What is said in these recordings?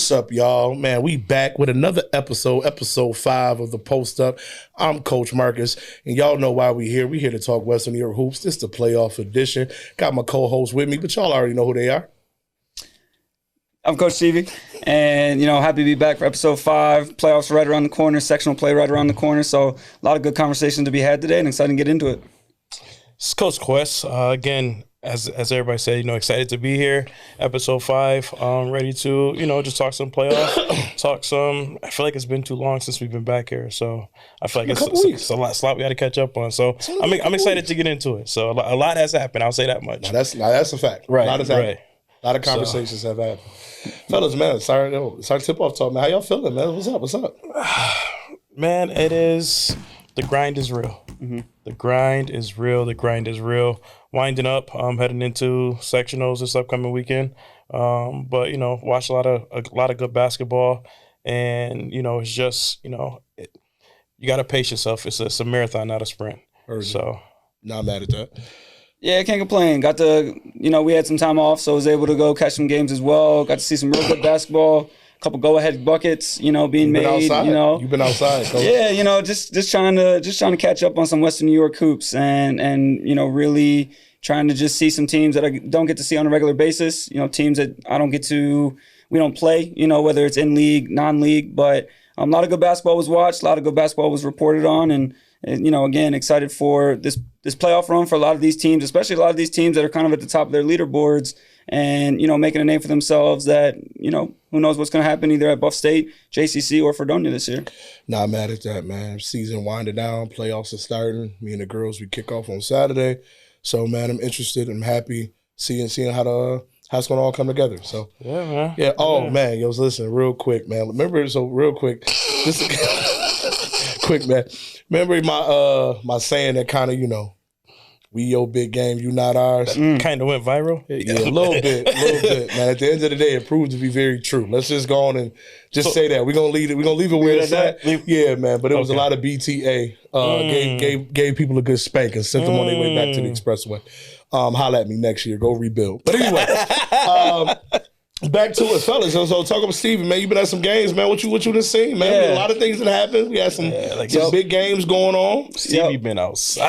What's up, y'all? Man, we back with another episode 5 of the Post Up. I'm Coach Marcus, and y'all know why we here. We here to talk Western New York hoops. This is the playoff edition. Got my co-hosts with me, but y'all already know who they are. I'm Coach Stevie, and happy to be back for episode 5. Playoffs right around the corner, sectional play right around the corner. So a lot of good conversation to be had today, and excited to get into it. It's Coach Quest again. As everybody said, excited to be here. Episode 5, ready to just talk some playoff, talk some. I feel like it's been too long since we've been back here, so I feel like it's a lot we got to catch up on. So I'm excited to get into it. So a lot has happened. I'll say that much. Now that's a fact. Right, a lot has happened. Right. A lot of conversations have happened. Fellas, man, sorry tip-off talk, man. How y'all feeling, man? What's up? Man, it is. The grind is real. Mm-hmm. The grind is real. Winding up, heading into sectionals this upcoming weekend. But watch a lot of good basketball, and it's just you got to pace yourself. It's a marathon, not a sprint. So not mad at that. Yeah, I can't complain. Got to we had some time off, so I was able to go catch some games as well. Got to see some real good basketball. Couple go-ahead buckets, being made. Outside. You've been outside, Coach. Yeah, just trying to catch up on some Western New York hoops, and really trying to just see some teams that I don't get to see on a regular basis. Teams that we don't play. Whether it's in league, non-league, but a lot of good basketball was watched. A lot of good basketball was reported on, and again, excited for this playoff run for a lot of these teams, especially a lot of these teams that are kind of at the top of their leaderboards. And, making a name for themselves that, who knows what's going to happen either at Buff State, JCC, or Fredonia this year. Not mad at that, man. Season winding down, playoffs are starting. Me and the girls, we kick off on Saturday. So, man, I'm interested. I'm happy seeing how it's going to all come together. So, yeah, man. Yeah. Oh, man. Yo, listen, real quick, man. Remember, quick, man. Remember my saying that kind of, we your big game, you not ours. Kind of went viral. Yeah, a little bit, man. At the end of the day, it proved to be very true. Let's just go on and just say that we're gonna leave it where it's at. Yeah, man. But it was a lot of BTA. Gave people a good spank and sent them on their way back to the expressway. Holla at me next year. Go rebuild. But anyway, back to it, fellas. So talk about Steven, man. You been at some games, man. What you done seen, man? Yeah. A lot of things that happened. We had some big games going on. Stevie been outside.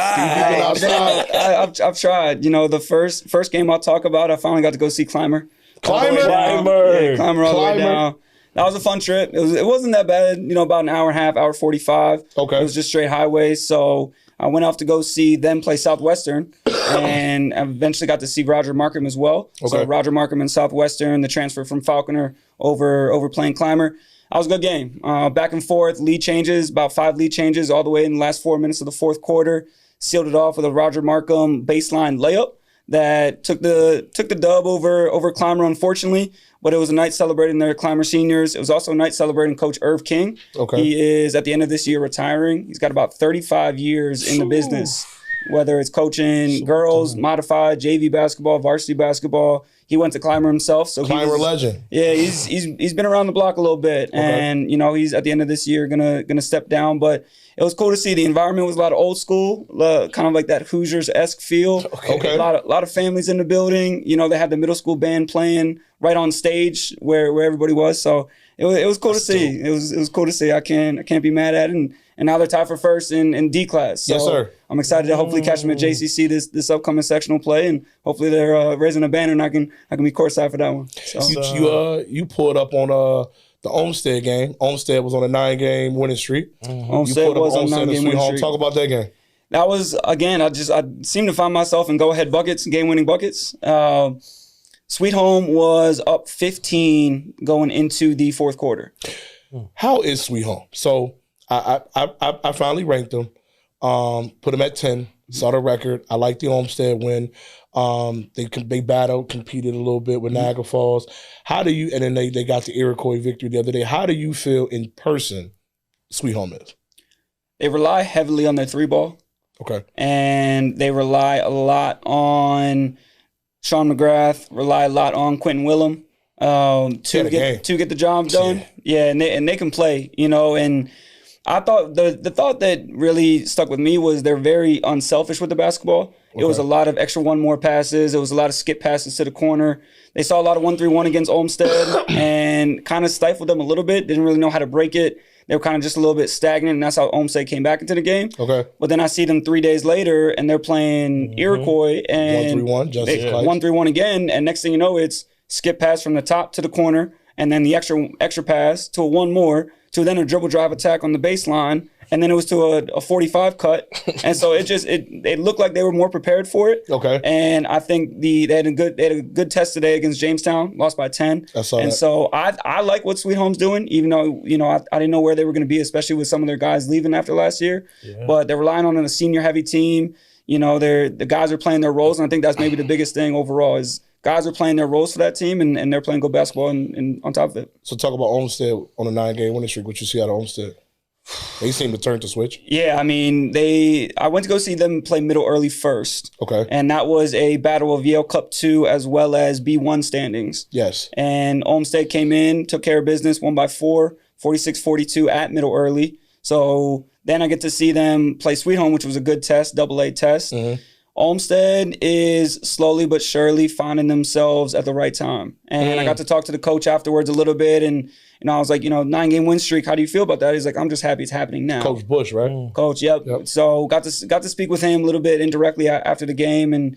I've tried. The first game I'll talk about, I finally got to go see Climber. Climber Yeah, Climber all the way down. That was a fun trip. It wasn't that bad. About an hour and a half, hour 45. Okay. It was just straight highway. So I went off to go see them play Southwestern, and I eventually got to see Roger Markham as well. Okay. So Roger Markham and Southwestern, the transfer from Falconer over playing Climber. That was a good game. Back and forth, lead changes, about 5 lead changes all the way in the last 4 minutes of the fourth quarter. Sealed it off with a Roger Markham baseline layup that took the dub over Climber, unfortunately. But it was a night celebrating their Climber seniors. It was also a night celebrating Coach Irv King. Okay. He is, at the end of this year, retiring. He's got about 35 years in the business, whether it's coaching girls, modified, JV basketball, varsity basketball. He went to Climber himself. So Climber legend. Yeah, he's been around the block a little bit. Okay. And, he's at the end of this year gonna step down. But it was cool to see. The environment was a lot of old school, kind of like that Hoosiers-esque feel. Okay. A lot of families in the building. They had the middle school band playing right on stage where everybody was. So it was cool to see. It was cool to see. I can't be mad at it. And now they're tied for first in D class. So yes, sir. I'm excited to hopefully catch them at JCC this upcoming sectional play, and hopefully they're raising a banner and I can be courtside for that one. So. You pulled up on the Olmsted game. Olmsted was on a 9-game winning streak. Mm-hmm. Olmsted was on a 9-game winning streak. Talk about that game. That was, again, I seem to find myself in go-ahead buckets, game-winning buckets. Sweet Home was up 15 going into the fourth quarter. How is Sweet Home? So I finally ranked them, put them at 10, saw the record. I like the Olmsted win. They battled, competed a little bit with Niagara Falls. How do you, and then they got the Iroquois victory the other day. How do you feel in person Sweet Home is? They rely heavily on their 3-ball. Okay. And they rely a lot on Sean McGrath, rely a lot on Quentin Willem to get the job done. Yeah, and they can play, and I thought the thought that really stuck with me was they're very unselfish with the basketball. It was a lot of extra one more passes. It was a lot of skip passes to the corner. They saw a lot of 1-3-1 against Olmsted and kind of stifled them a little bit. Didn't really know how to break it. They were kind of just a little bit stagnant, and that's how Olmsted came back into the game. Okay. But then I see them 3 days later, and they're playing Iroquois, and 1-3-1, Justice Clyde. 1-3-1 again, and next thing you know, it's skip pass from the top to the corner, and then the extra pass to a one more, to then a dribble drive attack on the baseline, and then it was to a 45 cut, and so it looked like they were more prepared for it. Okay. And I think they had a good test today against Jamestown, lost by 10. I saw and that. so I like what Sweet Home's doing, even though I didn't know where they were going to be, especially with some of their guys leaving after last year. Yeah. But they're relying on a senior heavy team. The guys are playing their roles, and I think that's maybe the biggest thing overall is guys are playing their roles for that team, and they're playing good basketball and on top of it. So talk about Olmsted on a 9-game winning streak. What you see out of Olmsted? They seem to turn to switch. Yeah, I mean, I went to go see them play Middle Early first. Okay. And that was a battle of Yale Cup 2 as well as B1 standings. Yes. And Olmsted came in, took care of business, won by 4, 46-42 at Middle Early. So then I get to see them play Sweet Home, which was a good test, AA test. Mm-hmm. Olmsted is slowly but surely finding themselves at the right time. And I got to talk to the coach afterwards a little bit, and I was like, 9-game win streak, how do you feel about that? He's like, I'm just happy it's happening now. Coach Bush, right? Coach, yep. So got to speak with him a little bit indirectly after the game, and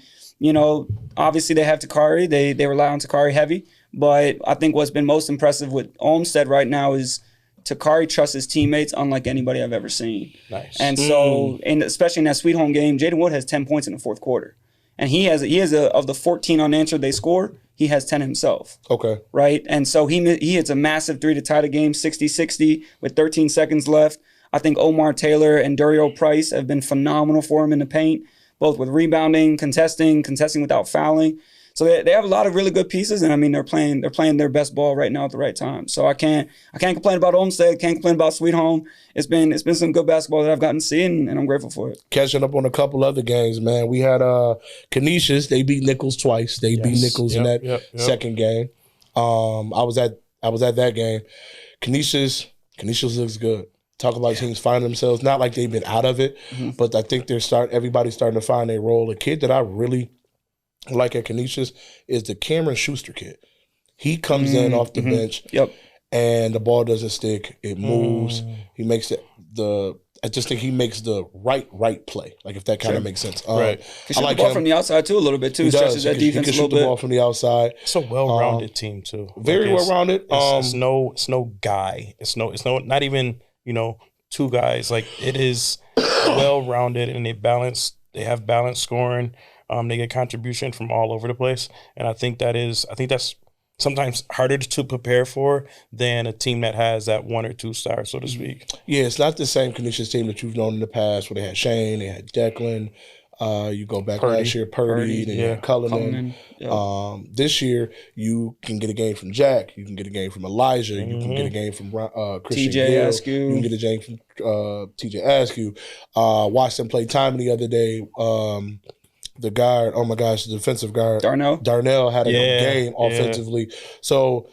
obviously they have Takari. They rely on Takari heavy, but I think what's been most impressive with Olmsted right now is Takari trusts his teammates unlike anybody I've ever seen. Nice. And so, and especially in that Sweet Home game, Jaden Wood has 10 points in the fourth quarter. And he has of the 14 unanswered they score, he has 10 himself. Okay. Right? And so he hits a massive 3 to tie the game, 60-60 with 13 seconds left. I think Omar Taylor and Durio Price have been phenomenal for him in the paint, both with rebounding, contesting without fouling. So they have a lot of really good pieces, and I mean they're playing their best ball right now at the right time. So I can't complain about Olmsted, can't complain about Sweet Home. It's been some good basketball that I've gotten to see, and I'm grateful for it. Catching up on a couple other games, man. We had Canisius. They beat Nichols twice. They beat Nichols in that second game. I was at that game. Canisius looks good. Talk about teams finding themselves, not like they've been out of it, but I think everybody's starting to find their role. A kid that I really like at Canisius is the Cameron Schuster kid. He comes in off the bench, and the ball doesn't stick. It moves. He makes I just think he makes the right play. Like if that kind of makes sense. Right. He shoots the ball from the outside too a little bit too. He stretches that defense he can a little shoot bit. the ball from the outside. It's a well-rounded team too. Very well-rounded. It's no guy. It's not even two guys. Like it is well-rounded, and they have balanced scoring. They get contribution from all over the place, and I think that's sometimes harder to prepare for than a team that has that 1 or 2 stars, so to speak. Yeah, it's not the same Canisius team that you've known in the past where they had Shane, they had Declan. You go back last year, Purdy, then you had Cullinan. This year, you can get a game from Jack. You can get a game from Elijah. You can get a game from Christian TJ Gill. Askew. You can get a game from TJ Askew. Watched them play time the other day. The guard, oh my gosh, the defensive guard. Darnell had a game offensively. So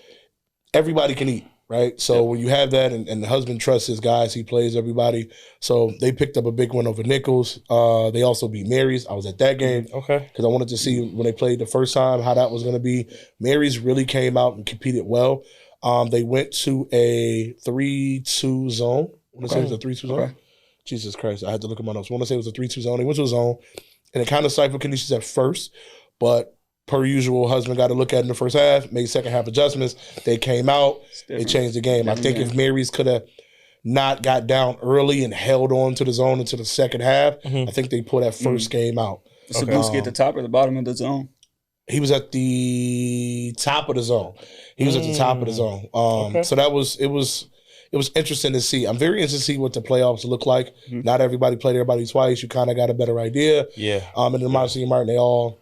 everybody can eat, right? So when you have that and the husband trusts his guys, he plays everybody. So they picked up a big win over Nichols. They also beat Mary's. I was at that game. Okay. Because I wanted to see when they played the first time how that was going to be. Mary's really came out and competed well. They went to a 3-2 zone. I want to say it was a 3-2 zone. Okay. Jesus Christ, I had to look at my notes. I want to say it was a 3-2 zone. They went to a zone. And it kind of stifled Canisius at first, but per usual, husband got to look at it in the first half, made second half adjustments. They came out, they changed the game. I think if Mary's could have not got down early and held on to the zone into the second half, I think they pulled that first game out. Sabuski at the top or the bottom of the zone? He was at the top of the zone. So it was interesting to see. I'm very interested to see what the playoffs look like. Not everybody played everybody twice. You kind of got a better idea. Yeah. And in Montgomery Martin, they all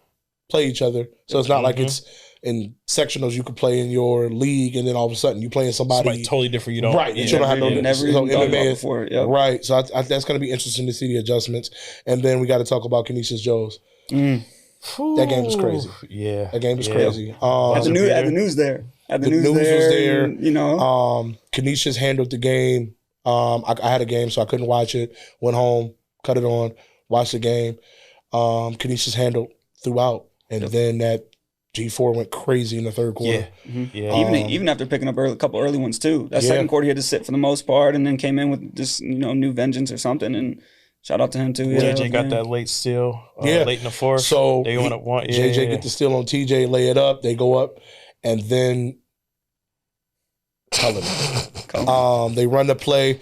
play each other. So it's not like it's in sectionals you could play in your league, and then all of a sudden you playing somebody totally different. You don't right. You don't have never even thought about before. Yep. Right. So that's going to be interesting to see the adjustments. And then we got to talk about Canisius Joes. That game was crazy. Yeah. That game was crazy. At the news there. The news was there. And, Canisius handled the game I had a game, so I couldn't watch it. Went home, cut it on, watched the game. Canisius handled throughout, and then that G4 went crazy in the third quarter. Even after picking up a couple early ones too. That second quarter he had to sit for the most part, and then came in with this new vengeance or something. And shout out to him too. JJ got that late steal, late in the fourth. So they went up one. JJ get the steal on TJ, lay it up. They go up, and then Cullinan. They run the play.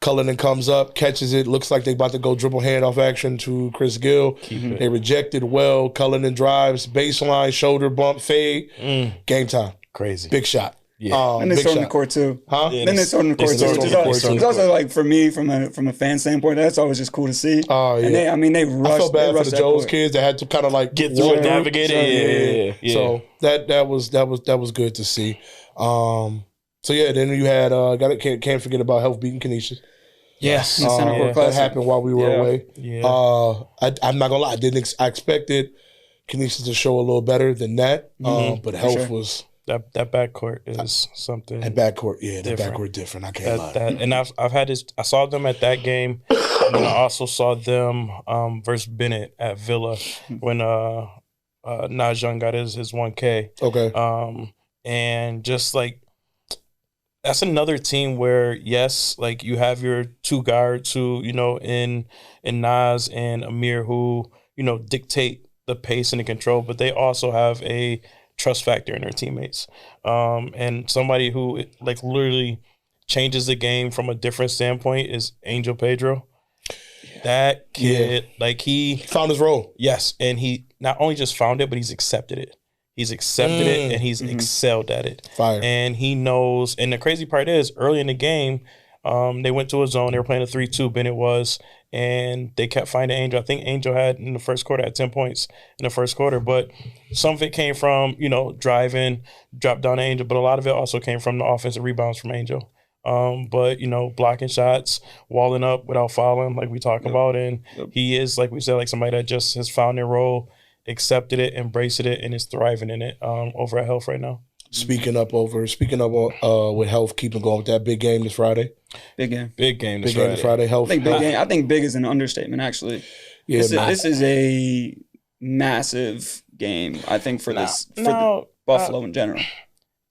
Cullinan comes up, catches it. Looks like they about to go dribble handoff action to Chris Gill. They rejected well. Cullinan drives, baseline, shoulder bump, fade. Game time. Crazy. Big shot. Yeah. And they scored in the court too. Huh? Yeah, then they scored in the court too. It's also like for me, from a fan standpoint, that's always just cool to see. Oh yeah. And they rushed. I felt bad for the Jones court. kids that had to kind of like get through it, navigate it. Yeah. So that was good to see. So yeah, then you had can't forget about Health beating Canisius. Yes, that happened while we were away. Yeah. I'm not gonna lie, I expected Canisius to show a little better than that. But Health was that backcourt is something. That backcourt, that backcourt different. I can't lie. And I've had this. I saw them at that game, and then I also saw them versus Bennett at Villa when Naj Young got his 1K. Okay. And just like. That's another team where, yes, like you have your two guards who, in Nas and Amir who, dictate the pace and the control, but they also have a trust factor in their teammates. And somebody who like literally changes the game from a different standpoint is Angel Pedro. That kid, like he found his role. Yes. And he not only just found it, but he's accepted it. He's accepted it and he's excelled at it. Fire. And he knows. And the crazy part is, early in the game, they went to a zone. They were playing a 3-2, Bennett was, and they kept finding Angel. I think Angel had in the first quarter had 10 points in the first quarter. But some of it came from, driving, drop down to Angel, but a lot of it also came from the offensive rebounds from Angel. But blocking shots, walling up without fouling, like we talk about. And he is, like we said, like somebody that just has found their role, accepted it, embraced it, and is thriving in it over at Health right now. Speaking up with Health, keeping going with that big game this Friday. Big game this Friday. Health. I think big is an understatement, actually. Yeah, this is a massive game, I think, for the Buffalo in general.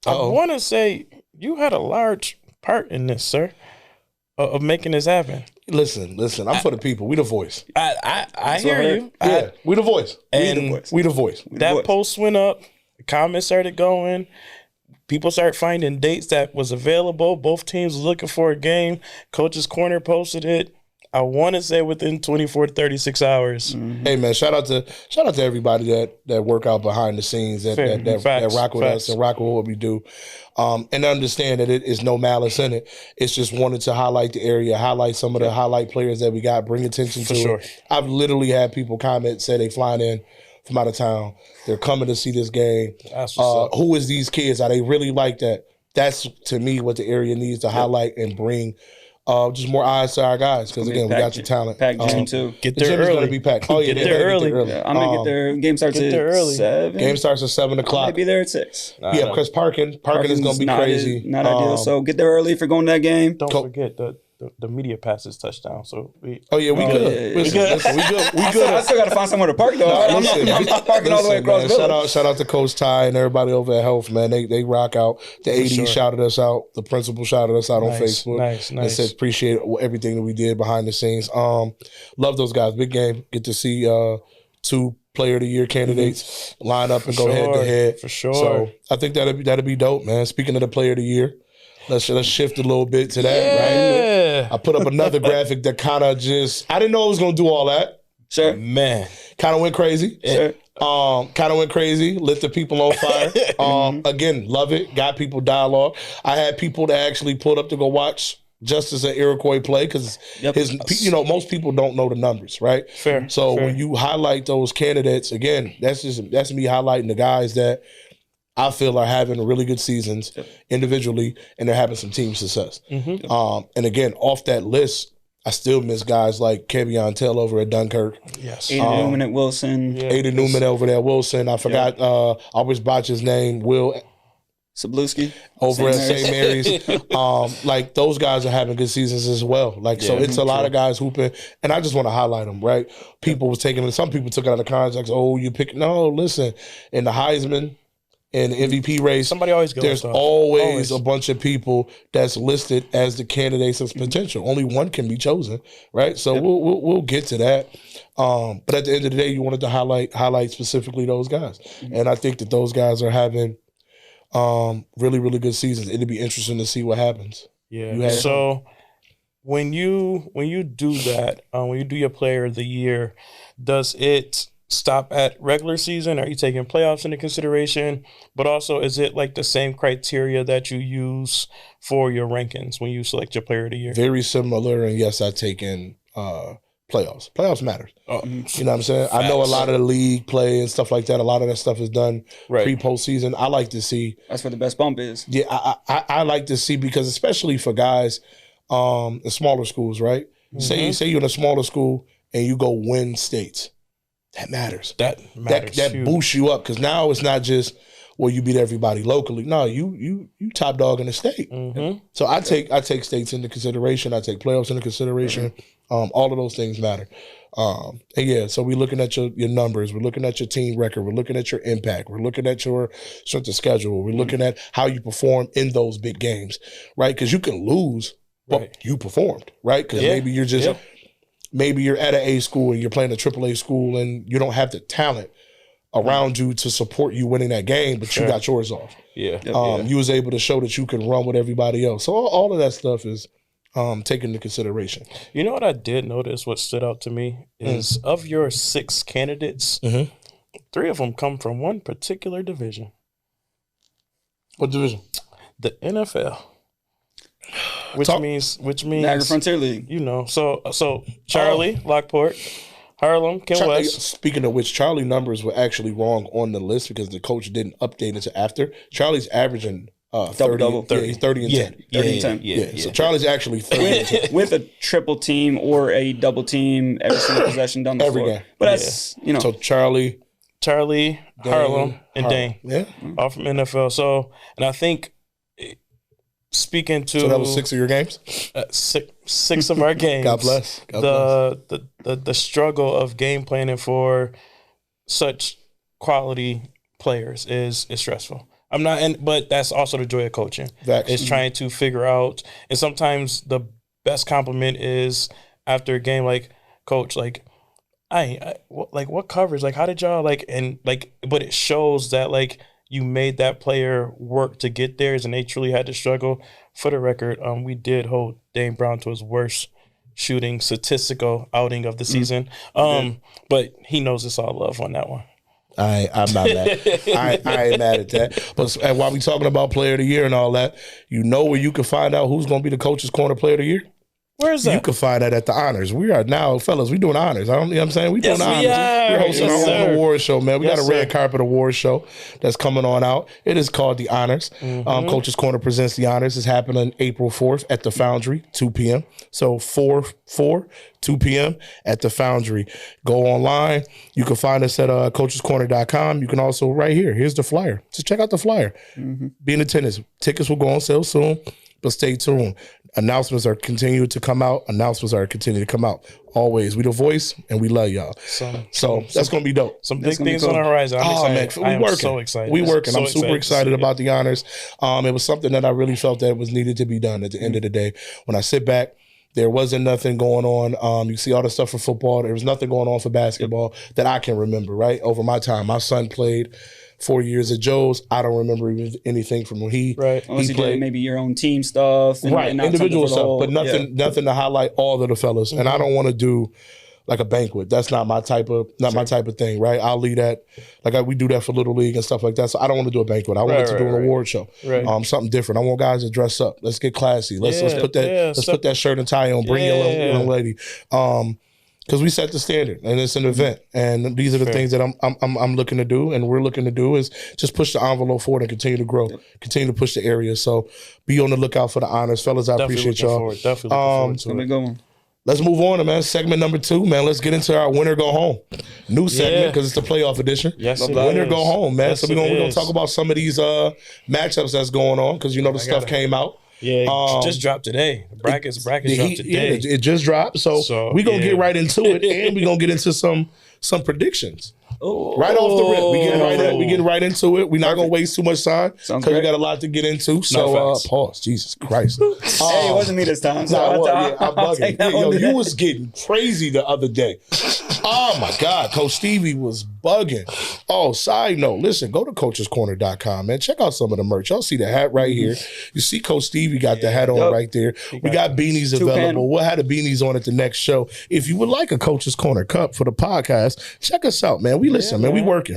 I want to say you had a large part in this, sir, of making this happen. Listen. I'm for the people. We the voice. I hear you. Yeah, we the voice. We the voice. That post went up. The comments started going. People started finding dates that was available. Both teams was looking for a game. Coach's Corner posted it. I want to say within 24 to 36 hours. Hey man, shout out to everybody that work out behind the scenes that rock with us and rock with what we do, and understand that it is no malice in it. It's just wanted to highlight the area, highlight some of the highlight players that we got, bring attention to it. I've literally had people comment, say they flying in from out of town, they're coming to see this game. Who is these kids? Are they really like that? That's to me what the area needs to highlight and bring. Just more eyes to our guys because again we got your talent. Packed gym too. Get there early. Gonna be packed. Oh yeah, get there early. Yeah, I'm gonna get there. Game starts at 7. Game starts at 7 o'clock. I'll be there at 6. Yeah, because parking is gonna be crazy. Not ideal. So get there early if you're going to that game. Don't forget the media passes touchdown. So we good. Listen, we good. I still got to find somewhere to park though. I'm parking all the way across the village. Shout out to Coach Ty and everybody over at Health, man. They rock out. The AD shouted us out. The principal shouted us out on Facebook. Nice. And said appreciate everything that we did behind the scenes. Love those guys. Big game. Get to see 2 Player of the Year candidates line up and go head to head. For sure. So I think that'd be dope, man. Speaking of the Player of the Year, let's shift a little bit to that, right? I put up another graphic that kind of I didn't know it was going to do all that. Sure. Man. Kind of went crazy. Sure. Lit the people on fire. Again, love it. Got people dialogue. I had people that actually pulled up to go watch Justice and Iroquois play because most people don't know the numbers, right? Fair. So when you highlight those candidates, again, that's me highlighting the guys that I feel are having really good seasons individually, and they're having some team success. And again, off that list, I still miss guys like Kevion Tell over at Dunkirk. Yes. Aiden Newman at Wilson. Aiden Newman over there at Wilson. I forgot, I always botch his name. Will Sabluski over at St. St. Mary's. Like those guys are having good seasons as well. Like so, it's a lot of guys hooping, and I just want to highlight them. Right? People was taking, some people took it out of context. Oh, you pick? No, listen. In the Heisman and the MVP race, Somebody always goes. there's always a bunch of people that's listed as the candidates of potential. Only one can be chosen, right? So we'll get to that. But at the end of the day, you wanted to highlight specifically those guys, and I think that those guys are having really, really good seasons. It'd be interesting to see what happens. Yeah. So when you do that, when you do your player of the year, does it stop at regular season? Are you taking playoffs into consideration? But also, is it like the same criteria that you use for your rankings when you select your player of the year? Very similar, and yes, I take in playoffs. Playoffs matters. You know what I'm saying? I know a lot of the league play and stuff like that. A lot of that stuff is done pre-postseason. I like to see. That's where the best bump is. Yeah, I like to see, because especially for guys in smaller schools, right? Say you're in a smaller school and you go win states. That matters. That matters. That boosts you up, because now it's not just, well, you beat everybody locally. No, you top dog in the state. So I take states into consideration. I take playoffs into consideration. All of those things matter. And yeah, so we're looking at your numbers. We're looking at your team record. We're looking at your impact. We're looking at your strength of schedule. We're looking at how you perform in those big games, right? Because you can lose, but you performed, right? Because maybe you're just maybe you're at an A school and you're playing a AAA school and you don't have the talent around you to support you winning that game, but you got yours off. You was able to show that you can run with everybody else. So all of that stuff is taken into consideration. You know what I did notice, what stood out to me, is of your 6 candidates, 3 of them come from one particular division. What division? The NFL. Which means Niagara Frontier League. You know, so Charlie, Lockport, Harlem, Ken West. Speaking of which, Charlie numbers were actually wrong on the list because the coach didn't update it after. Charlie's averaging 30 and 10. 30 and 10. Yeah. So Charlie's actually 30 and 10. With a triple team or a double team every single possession down the floor. Game. But that's, you know. So Charlie, Dane, Harlem, and Dane. Yeah. All from NFL. So, and I think speaking to... So that was 6 of your games? 6 of our games. God bless. The struggle of game planning for such quality players is stressful. But that's also the joy of coaching. It's trying to figure out, and sometimes the best compliment is after a game, like, coach, like, what coverage? Like, how did y'all but it shows that, like, you made that player work to get theirs, and they truly had to struggle. For the record, we did hold Dane Brown to his worst shooting statistical outing of the season. But he knows it's all love on that one. I'm not mad. I ain't mad at that. But while we talking about player of the year and all that, you know where you can find out who's going to be the coach's corner player of the year? Where is that? You can find that at the honors. We are now, fellas, we doing honors. You know what I'm saying? We doing honors. We're hosting our own award show, man. We got a red carpet award show that's coming on out. It is called The Honors. Coach's Corner presents The Honors. It's happening April 4th at the Foundry, 2 p.m. So 2 p.m. at the Foundry. Go online. You can find us at coachescorner.com. You can also, here's the flyer. Just check out the flyer. Be in attendance. Tickets will go on sale soon, but stay tuned. Announcements are continuing to come out. Always. We the voice, and we love y'all. So that's going to be dope. Some big things on the horizon. I'm excited. Man, we working. So excited. We working. I'm super excited about the honors. It was something that I really felt that was needed to be done at the end of the day. When I sit back, there wasn't nothing going on. You see all the stuff for football. There was nothing going on for basketball that I can remember, right? Over my time. My son played 4 years at Joe's. I don't remember anything from when he played. Did maybe your own team stuff. And individual stuff, but nothing to highlight all of the fellas. And I don't want to do like a banquet. That's not my type of thing, right? I'll leave that. Like we do that for Little League and stuff like that. So I don't want to do a banquet. I want to do an award show. Something different. I want guys to dress up. Let's get classy. Let's put that shirt and tie on. Bring your little lady. Because we set the standard, and it's an event, and these are the things that I'm looking to do, and we're looking to do is just push the envelope forward and continue to grow, continue to push the area. So be on the lookout for the honors, fellas. I appreciate y'all. Definitely looking forward to it. It's gonna be a good one. let's move on, man. Segment number 2, man. Let's get into our winner go home. New segment because it's the playoff edition. Yes, it winner is. go home, man. Yes, So we're gonna is. talk about some of these matchups that's going on because the stuff came out. Yeah, it just dropped today. The brackets dropped today. Yeah, it just dropped. So we're gonna get right into it, and we're gonna get into some predictions. Oh, Right off the rip. We getting right into it. We're not gonna waste too much time because we got a lot to get into. So pause. Jesus Christ. Hey, it wasn't me this time. So I'm bugging. Yo, you was getting crazy the other day. Oh my God, Coach Stevie was bugging. Oh, side note, listen, go to coachescorner.com, man. Check out some of the merch. Y'all see the hat right here. You see Coach Stevie got the hat on right there. We got beanies available. We'll have the beanies on at the next show. If you would like a Coach's Corner cup for the podcast, check us out, man. We listen, man. We working.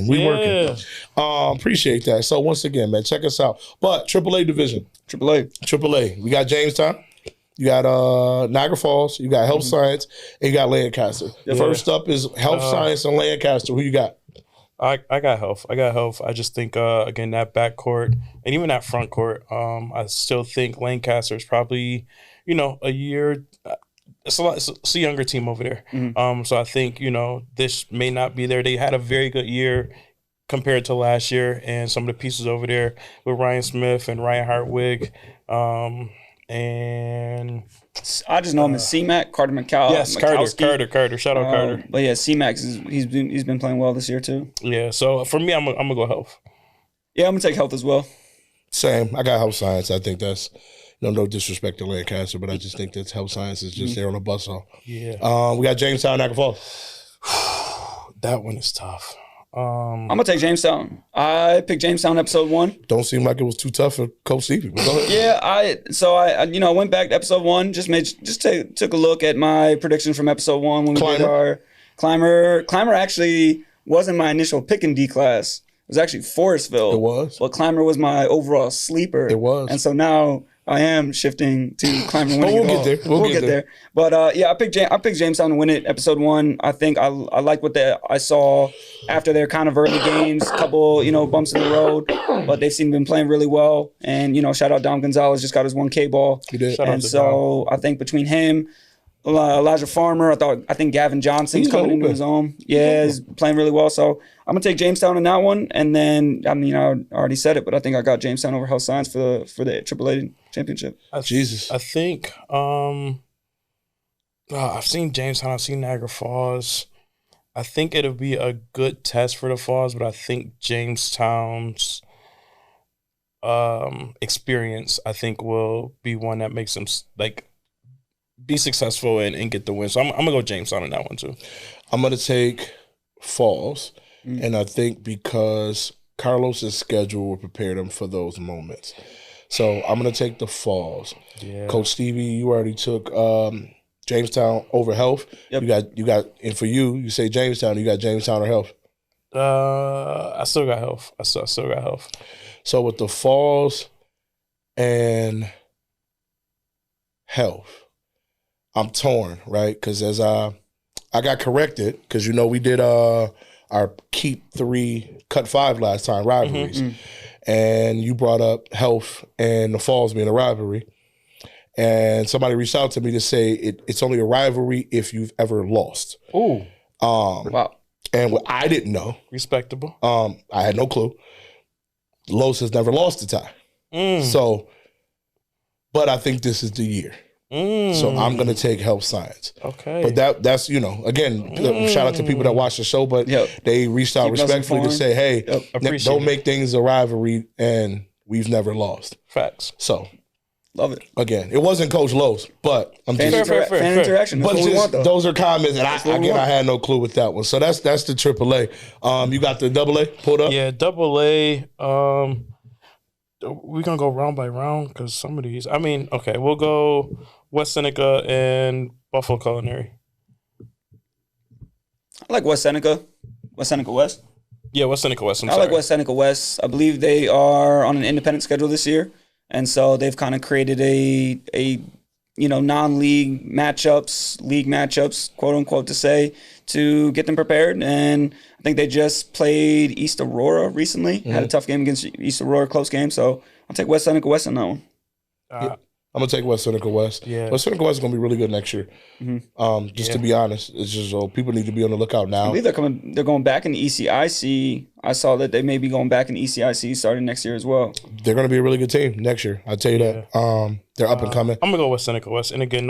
Appreciate that. So once again, man, check us out. But AAA division. AAA. We got Jamestown. You got Niagara Falls, you got Health Science, and you got Lancaster. First up is Health Science and Lancaster. Who you got? I got Health. I just think, again, that backcourt and even that front court, I still think Lancaster is probably, a year. It's a younger team over there. So I think, this may not be there. They had a very good year compared to last year, and some of the pieces over there with Ryan Smith and Ryan Hartwig. And I just know him as C-Mac, Carter McCall. Yes, Carter. Shout out Carter. But yeah, C-Mac, he's been playing well this year too. Yeah, so for me, I'm gonna go Health. Yeah, I'm gonna take Health as well. Same. I got Health Science. I think that's no disrespect to Lancaster, but I just think that Health Science is just there on a bus off. Yeah. We got Jamestown, Niagara Falls. That one is tough. I'm gonna take Jamestown. I picked Jamestown episode 1. Don't seem like it was too tough for Coach Stevie. But go ahead. Yeah, I went back to episode 1. Took a look at my predictions from episode 1 when we did our Climber. Climber actually wasn't my initial pick in D class. It was actually Forestville. It was. But Climber was my overall sleeper. It was. And so now I am shifting to Climber winning. But we'll get there. We'll get there. But I picked Jamestown to win it. Episode 1. I think I like what I saw after their kind of early games. Couple bumps in the road, but they've been playing really well. And shout out Dom Gonzalez, just got his 1K ball. He did. And so I think between him, Elijah Farmer, I think Gavin Johnson's coming into his own. Yeah, he's playing really well. So I'm gonna take Jamestown in that one. And then I already said it, but I think I got Jamestown over Health Science for the AAA championship. Jesus. I think I've seen Jamestown, I've seen Niagara Falls. I think it'll be a good test for the Falls, but I think Jamestown's experience, I think, will be one that makes them be successful and get the win. So I'm gonna go Jamestown in that one too. I'm gonna take Falls, and I think because Carlos's schedule will prepare them for those moments. So I'm gonna take the Falls. Yeah. Coach Stevie, you already took Jamestown over Health. Yep. You got, and for you say Jamestown. You got Jamestown or Health. I still got Health. I still got Health. So with the Falls and Health, I'm torn, right? Because as I got corrected, because we did our keep 3, cut 5 last time, rivalries. And you brought up Health and the Falls being a rivalry. And somebody reached out to me to say it's only a rivalry if you've ever lost. Ooh. Wow. And what I didn't know. Respectable. I had no clue. Los has never lost a tie. So, but I think this is the year. So I'm going to take Health Science. Okay. But that's, again, shout out to people that watch the show, but they reached out respectfully to say, hey, don't make things a rivalry, and we've never lost. Facts. So. Love it. Again, it wasn't Coach Lowe's, but I'm fan just fan interaction. That's but what we want, though. those are comments, and I had no clue with that one. So that's the AAA. You got the AA pulled up? Yeah, AA. We're gonna go round by round because some of these. Okay, we'll go West Seneca and Buffalo Culinary. I like West Seneca. West Seneca West. Yeah, West Seneca West. I like West Seneca West. I believe they are on an independent schedule this year, and so they've kind of created a non-league matchups, league matchups, quote unquote, to get them prepared. And I think they just played East Aurora recently. Had a tough game against East Aurora, close game. So I'll take West Seneca West on that one. I'm gonna take West Seneca West. Yeah. West Seneca West is gonna be really good next year. Just to be honest, it's just people need to be on the lookout I now. believe they're going back in the ECIC. I saw that they may be going back in ECIC starting next year as well. They're gonna be a really good team next year. I tell you that. They're up and coming. I'm gonna go with Seneca West, and again,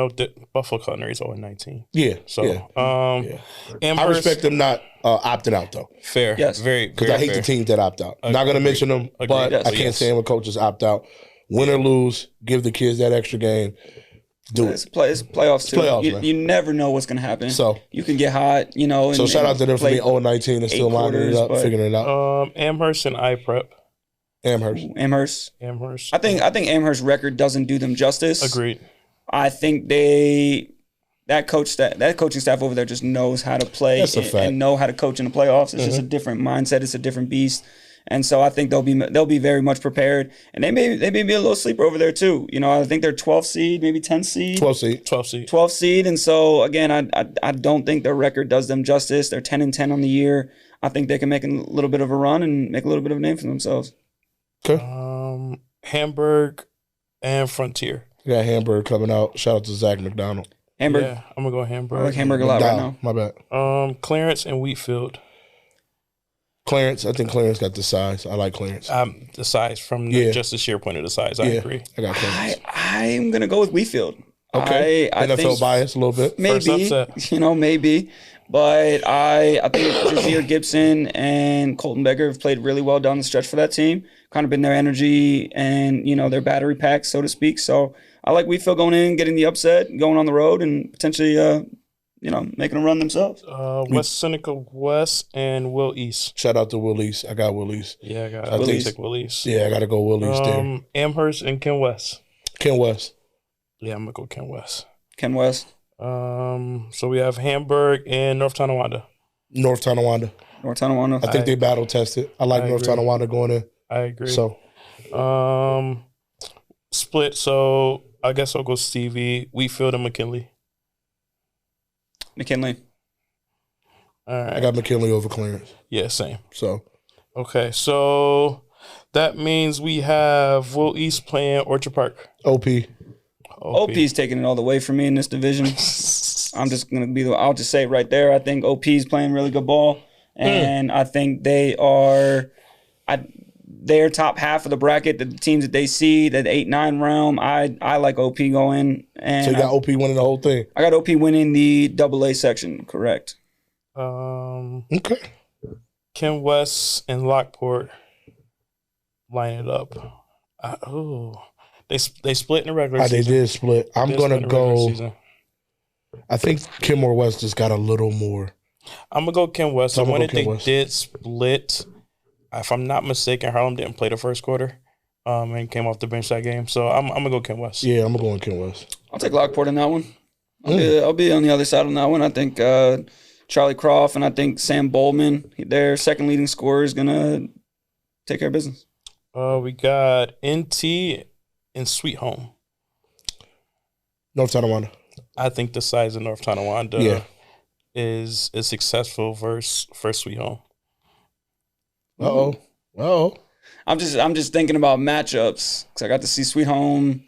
Buffalo Culinary is 0-19. Yeah. So, I Amherst, respect them not opting out though, fair. Yes. Very. because I hate the teams that opt out. Not gonna mention them, but Yes. I can't stand when coaches opt out. Win or lose, give the kids that extra game. Do It's it. playoffs too. playoffs, man. You never know what's gonna happen. So- you can get hot, you know. So shout out to them for play being 0-19 and still lining it quarters, up, but- figuring it out. Amherst and iPrep. Amherst. Amherst. Amherst. I think Amherst's record doesn't do them justice. Agreed. I think that coaching staff over there just knows how to play That's a fact. and know how to coach in the playoffs. It's just a different mindset. It's a different beast. And so I think they'll be very much prepared. And they may be a little sleeper over there too. You know, I think they're 12th seed, maybe 10th seed. 12 seed. 12 seed. 12th seed. And so again, I don't think their record does them justice. They're 10-10 on the year. I think they can make a little bit of a run and make a little bit of a name for themselves. Okay. Hamburg and Frontier. We got Hamburg coming out. Shout out to Zach McDonald. Hamburg. Yeah, I'm gonna go Hamburg. I like Hamburg a lot right now. My bad. Clarence and Wheatfield. Clarence, I think Clarence got the size. I like Clarence. The size from just the sheer point of the size. I agree. I got Clarence. I'm gonna go with Wheatfield. Okay. I NFL think bias a little bit. maybe, First upset. maybe. But I think Jazeer Gibson and Colton Becker have played really well down the stretch for that team. Kind of been their energy and, their battery pack, so to speak. So I like Wheatfield going in, getting the upset, going on the road, and potentially, making a run themselves. West Seneca West and Will East. Shout out to Will East. I got Will East. Yeah, I got I think- take Will East. Yeah, I got to go Will East there. Amherst and Ken West. Ken West. Yeah, I'm gonna go Ken West. Ken West. So we have Hamburg and North Tonawanda. North Tonawanda. North Tonawanda. I think they battle tested. I like I North agree. Tonawanda going in. I agree. So Split. So I guess I'll go Stevie, Wheatfield, and McKinley. McKinley. All right. I got McKinley over Clarence. Yeah, same. So Okay, so that means we have Will East playing Orchard Park. OP. OP's taking it all the way for me in this division. I'm just gonna I'll just say it right there. I think OP's playing really good ball, and I think they're top half of the bracket. The teams that they see, that 8-9 realm. I like OP going, and So you got OP winning the whole thing. I got OP winning the AA section. Correct. Okay. Ken West and Lockport line it up. They split in the regular They season. did split. I'm They going split to in the regular go. season. I think Kenmore West just got a little more. I'm gonna go Ken West. So And I'm when gonna go Ken they West. did split, if I'm not mistaken, Harlem didn't play the first quarter, and came off the bench that game. So I'm gonna go Ken West. Yeah, I'm going Ken West. I'll take Lockport in that one. I'll be on the other side on that one. I think Charlie Croft and I think Sam Bowman, their second leading scorer, is gonna take care of business. We got NT and Sweet Home. North Tonawanda. I think the size of North Tonawanda Yeah. is successful versus Sweet Home. Uh-oh. I'm just thinking about matchups because I got to see Sweet Home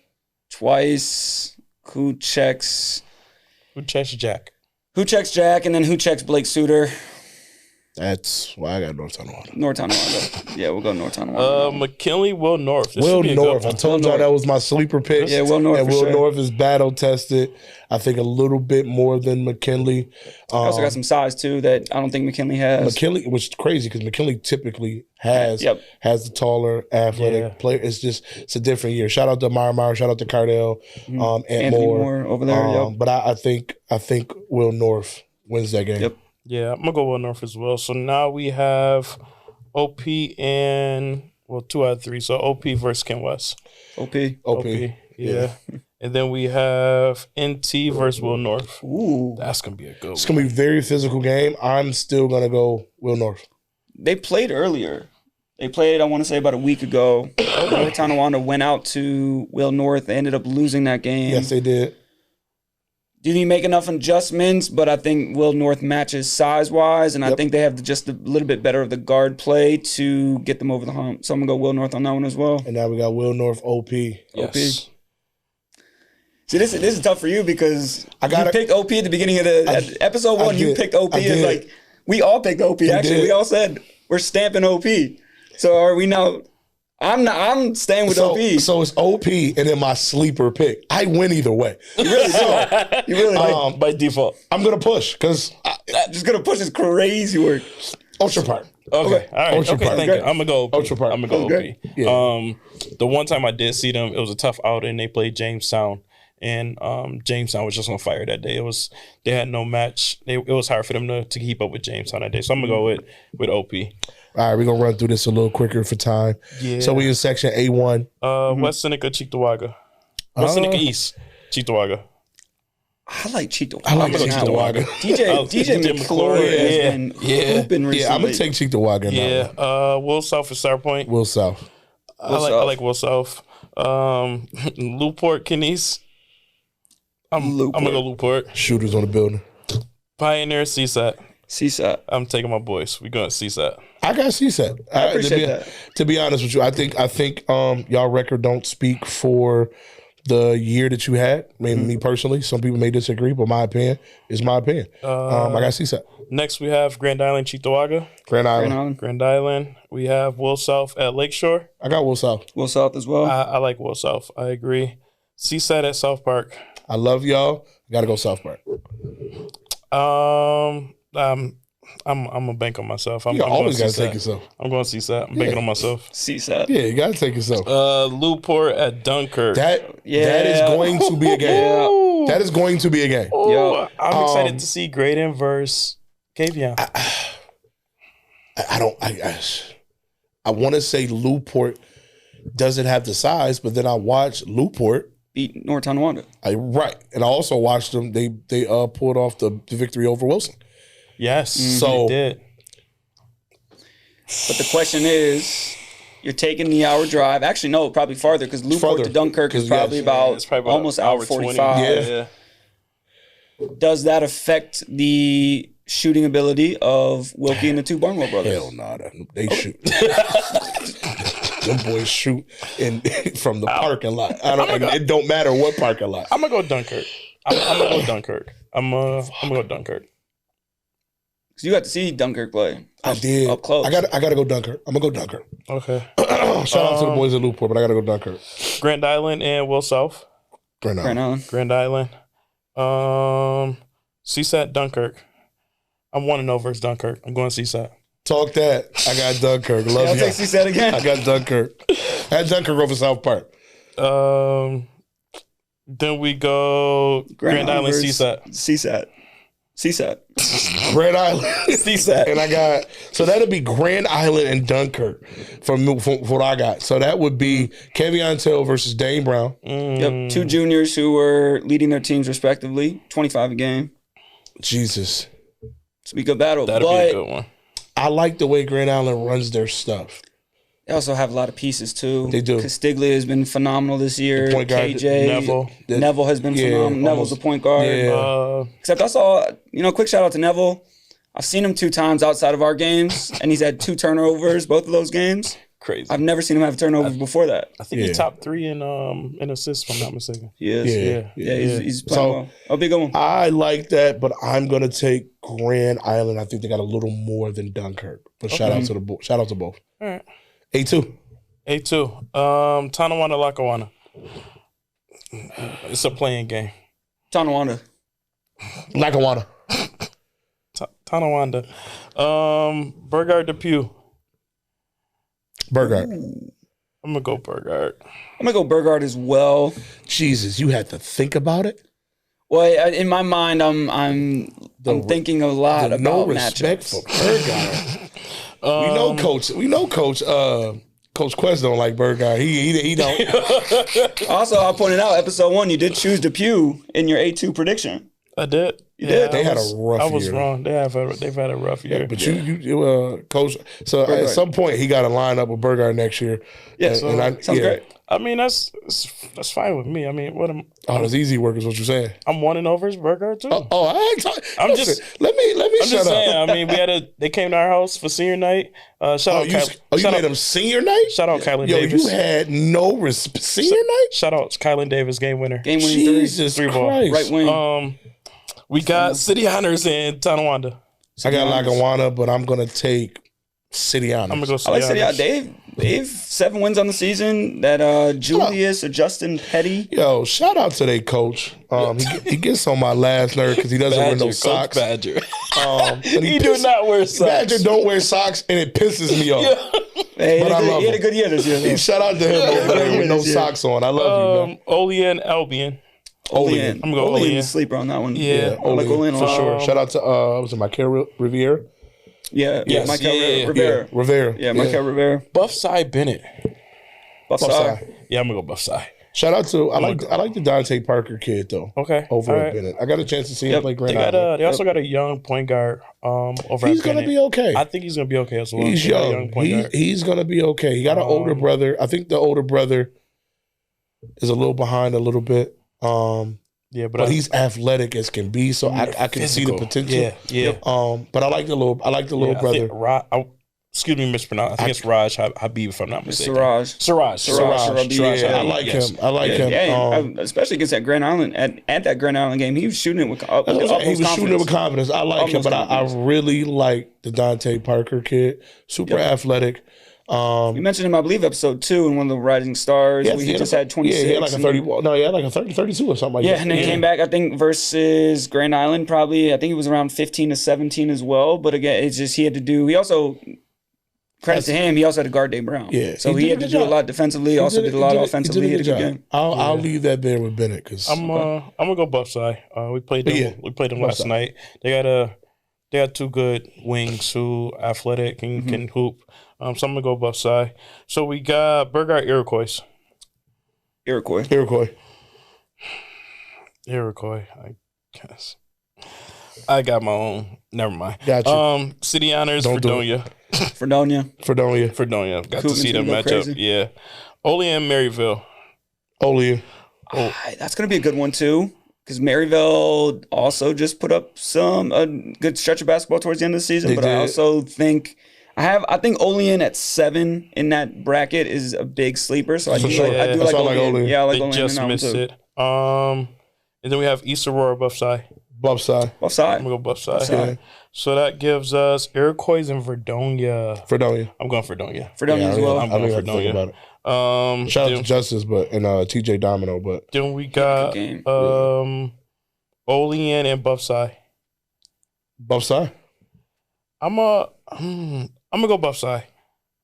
twice. Who checks Jack? Who checks Jack, and then who checks Blake Suter? That's why I got North Tonawanda. North Tonawanda. Yeah, we'll go North Tonawanda. McKinley, Will North. This Will should be a good North. I one. told y'all that was my sleeper pick. Yeah, Will North And for Will sure. North is battle tested. I think a little bit more than McKinley. I also got some size too that I don't think McKinley has. McKinley, which is crazy because McKinley typically has Yep. the taller, athletic player. It's a different year. Shout out to Meyer, shout out to Cardell, Ant Anthony Moore over there. Yep. But I think Will North wins that game. Yep. Yeah, I'm gonna go Will North as well. So now we have OP and 2 out of 3. So OP versus Ken West. OP. Yeah. And then we have NT versus Will North. Ooh. That's gonna be a good It's one. gonna be a very physical game. I'm still gonna go Will North. They played earlier. They played, I want to say, about a week ago. North Tonawanda went out to Will North. They ended up losing that game. Yes, they did. Did he make enough adjustments? But I think Will North matches size-wise, and I think they have just a little bit better of the guard play to get them over the hump. So I'm going to go Will North on that one as well. And now we got Will North OP. Yes. See, this is tough for you because you picked OP at the beginning of the episode 1. You picked OP as like we all picked OP. Actually, we all said we're stamping OP. So are we now? I'm staying with OP. So it's OP and then my sleeper pick. I win either way. You really do. You really by default. I'm gonna push because just gonna push is crazy work. Ocean Park. Okay. All right. Ocean Okay. Park. Thank you. I'm gonna go OP. Ocean Park. I'm gonna go Okay. OP. Yeah. The one time I did see them, it was a tough outing. They played Jamestown, and Jamestown was just on fire that day. They had no match. It was hard for them to keep up with Jamestown that day. So I'm gonna go with OP. All right, we're gonna run through this a little quicker for time. Yeah. So we in section A1. West Seneca, Cheektowaga. West Seneca East, Cheektowaga. I like Cheektowaga. I like Cheektowaga. DJ McClure has been hooping recently. Yeah, I'm gonna take Cheektowaga. Yeah. Will South is Star Point. Will South. I like Will South. Newport, Kennese. I'm gonna go Newport. Shooters on the building. Pioneer, CSAT. CSAT. I'm taking my boys. We going CSAT. I got CSAT. I appreciate that. To be honest with you, I think y'all record don't speak for the year that you had. I mean, me personally, some people may disagree, but my opinion is my opinion. I got CSAT. Next, we have Grand Island, Cheektowaga. Grand Island. Grand Island. We have Will South at Lakeshore. I got Will South. Will South as well. I like Will South. I agree. CSAT at South Park. I love y'all. I gotta go South Park. I'm a bank on myself. I'm always going gotta take yourself. I'm going CSAT. I'm banking on myself. CSAT. Yeah, you gotta take yourself. Newport at Dunkirk. That is going to be a game. That is going to be a game. Yo, I'm excited to see Graydon versus Kavion. I want to say Newport doesn't have the size, but then I watched Newport beat North Tonawanda. Right, and I also watched them. They pulled off the victory over Wilson. Yes, so they did. But the question is, you're taking the hour drive. Actually, no, probably farther because Newport to Dunkirk is probably about almost hour 45. Yeah. Does that affect the shooting ability of Wilkie and the two Barnwell brothers? Hell no, they shoot. Them boys shoot from the parking lot. It don't matter what parking lot. I'm gonna go Dunkirk. I'm gonna go Dunkirk. I'm gonna go Dunkirk. So you got to see Dunkirk play. I did up close. I gotta go Dunkirk. I'm gonna go Dunkirk. Okay. Shout out to the boys at Newport, but I gotta go Dunkirk. Grand Island and Will South. Grand Island. CSAT Dunkirk. I'm 1-0 versus Dunkirk. I'm going CSAT. Talk that. I got Dunkirk. Love I'll you. take CSAT again. I got Dunkirk. I had Dunkirk over South Park. Then we go Grand Island CSAT. Grand Island. CSAT. And I got, so that'll be Grand Island and Dunkirk from what I got. So that would be Kevion Tell versus Dane Brown. Yep, two juniors who were leading their teams respectively, 25 a game. Jesus. It's be a good battle. That'll be a good one. I like the way Grand Island runs their stuff. They also have a lot of pieces too. They do. Castiglia has been phenomenal this year. The point guard, KJ Neville has been phenomenal. Neville's the point guard. Yeah. Except I saw, quick shout out to Neville. I've seen him 2 times outside of our games, and he's had 2 turnovers both of those games. Crazy. I've never seen him have a turnover before that. I think he's top 3 in assists, if I'm not mistaken. He is. Yeah, he's playing well. I'll be a good one. I like that, but I'm gonna take Grand Island. I think they got a little more than Dunkirk. But shout out to both. All right. A2. Tonawanda Lackawanna. It's a playing game. Tonawanda. Lackawanna. Tonawanda. Burgard Depew. Burgard. I'm gonna go Burgard. I'm gonna go Burgard as well. Jesus, you had to think about it. Well, in my mind, I'm thinking a lot about no respect matchups. for Burgard. We know Coach Quest don't like Burgard. He don't. Also, I pointed out episode 1, you did choose Depew in your A2 prediction. I did. They had a rough year. I was wrong. They've had a rough year. But you coach. So at some point, he got to line up with Burgard next year. Yeah, sounds great. I mean, that's fine with me. I mean, it's easy work is what you're saying. I'm 1-0 versus Burgard too. I'm just let me I'm shut just up. saying. I mean, they came to our house for senior night. Shout out, you made them senior night? Shout out, Kylan Davis. You had no senior night. Shout out, Kylan Davis, game winner. Game winning Jesus three ball. Christ. Right wing. We got City Honors in Tonawanda. I got Lackawanna, but I'm gonna take City Honors. I'm gonna go City I like City Honors. Honors. They've 7 wins on the season. That Julius or Justin Petty. Yo, shout out to their coach. He gets on my last nerve because he doesn't wear no socks. Badger. He do not wear socks. Badger don't wear socks, and it pisses me off. Hey, But I love he had a him. good year this year. Shout out to him over there with no socks on. I love you, man. Olean Albion. Olean. I'm going Olean Olean. is a sleeper on that one. Yeah, I like Olean a for lot. sure. Shout out to was it Michael Riviera? Yeah, Yes, Michael yeah. Rivera. Rivera. Yeah, Michael Rivera. Buffside Bennett. Buffside. Yeah, I'm gonna go Buffside. Shout out to I like the Dante Parker kid though. Okay. Over All at right. Bennett. I got a chance to see him play Grand They Island. also got a young point guard over He's at gonna Bennett. be okay. I think he's gonna be okay as well. He's They got a young. point guard. He's gonna be okay. He got an older brother. I think the older brother is a little behind a little bit. Yeah, but he's athletic as can be, so I can see the potential. Yeah. But I like the little brother. Excuse me, mispronounced. I think it's Raj Habib, if I'm not mistaken. Siraj. Yeah, I like him. I like him. Yeah, especially against that Grand Island at that Grand Island game, he was shooting it with shooting it with confidence. I like him, but I really like the Dante Parker kid. Super athletic. You mentioned him, I believe, episode 2 in one of the Rising Stars. He just had 26. Yeah, he had like a 30. No, he had like a 30, 32 or something like that. Yeah, and then came back, I think, versus Grand Island probably. I think he was around 15 to 17 as well. But again, it's just he had to do. He also. Credit to him, he also had to guard Dave Brown. Yeah, so he had to do a lot defensively. Also did a lot offensively. He did a good job. I'll leave that there with Bennett because I'm gonna go Buffside. We played them. We played them last night. They got 2 good wings who athletic and can hoop. So I'm gonna go Buffside. So we got Burgard Iroquois. Iroquois, I guess. I got my own. Never mind. Gotcha. City Honors, Fredonia. Fredonia. Got to see them match up. Yeah. Olean, Maryville. That's going to be a good one, too. Because Maryville also just put up a good stretch of basketball towards the end of the season. I also think I think Olean at 7 in that bracket is a big sleeper. So I do like Olean. Yeah, I like Olean. They just missed it. And then we have East Aurora, Buffside. I'm gonna go Buffside. Yeah. So that gives us Iroquois and Fredonia. I'm going Fredonia. As well. I'm going Fredonia. About it. Shout out to Justice, and TJ Domino, but then we got Olean and Buffside. I'm gonna go Buffside.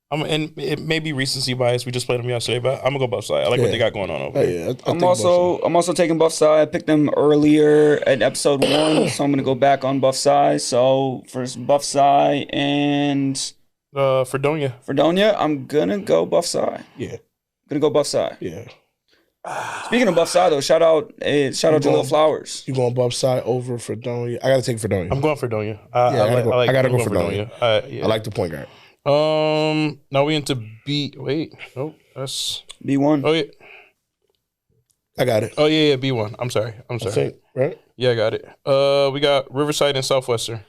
And it may be recency bias. We just played them yesterday, but I'm gonna go Buffside. I like what they got going on over there. I'm also taking Buffside. I picked them earlier at episode 1, so I'm gonna go back on Buffside. So first Buffside and Fredonia. I'm gonna go Buffside. Yeah, gonna go Buffside. Yeah. Speaking of Buffside, though, shout out Jaleel Flowers. You going Buffside over Fredonia? I gotta take Fredonia. I'm going Fredonia. I gotta go Fredonia. I like the point guard. Now we into B. Wait, no, that's B1. Oh yeah, I got it. Oh yeah, B1. I'm sorry. I think, right? Yeah, I got it. We got Riverside and Southwestern.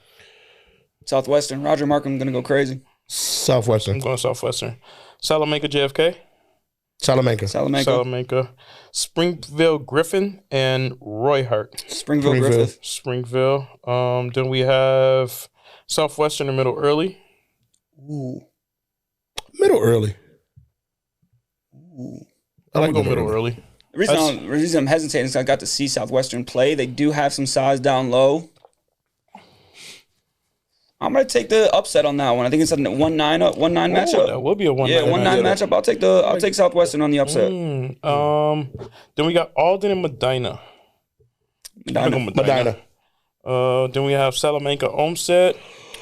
Roger Markham gonna go crazy. Southwestern. I'm going Southwestern. Salamanca, JFK. Salamanca. Springville, Griffin, and Roy Hart. Springville. Griffith. Springville. Then we have Southwestern and Middle Early. Ooh. Middle Early. I like Middle Early. The reason I'm hesitating is I got to see Southwestern play. They do have some size down low. I'm gonna take the upset on that one. I think it's a 1-9 matchup. That would be a 1-9. Yeah, 1-9 matchup. I'll take Southwestern on the upset. Then we got Alden and Medina. Medina. Then we have Salamanca, Olmsted.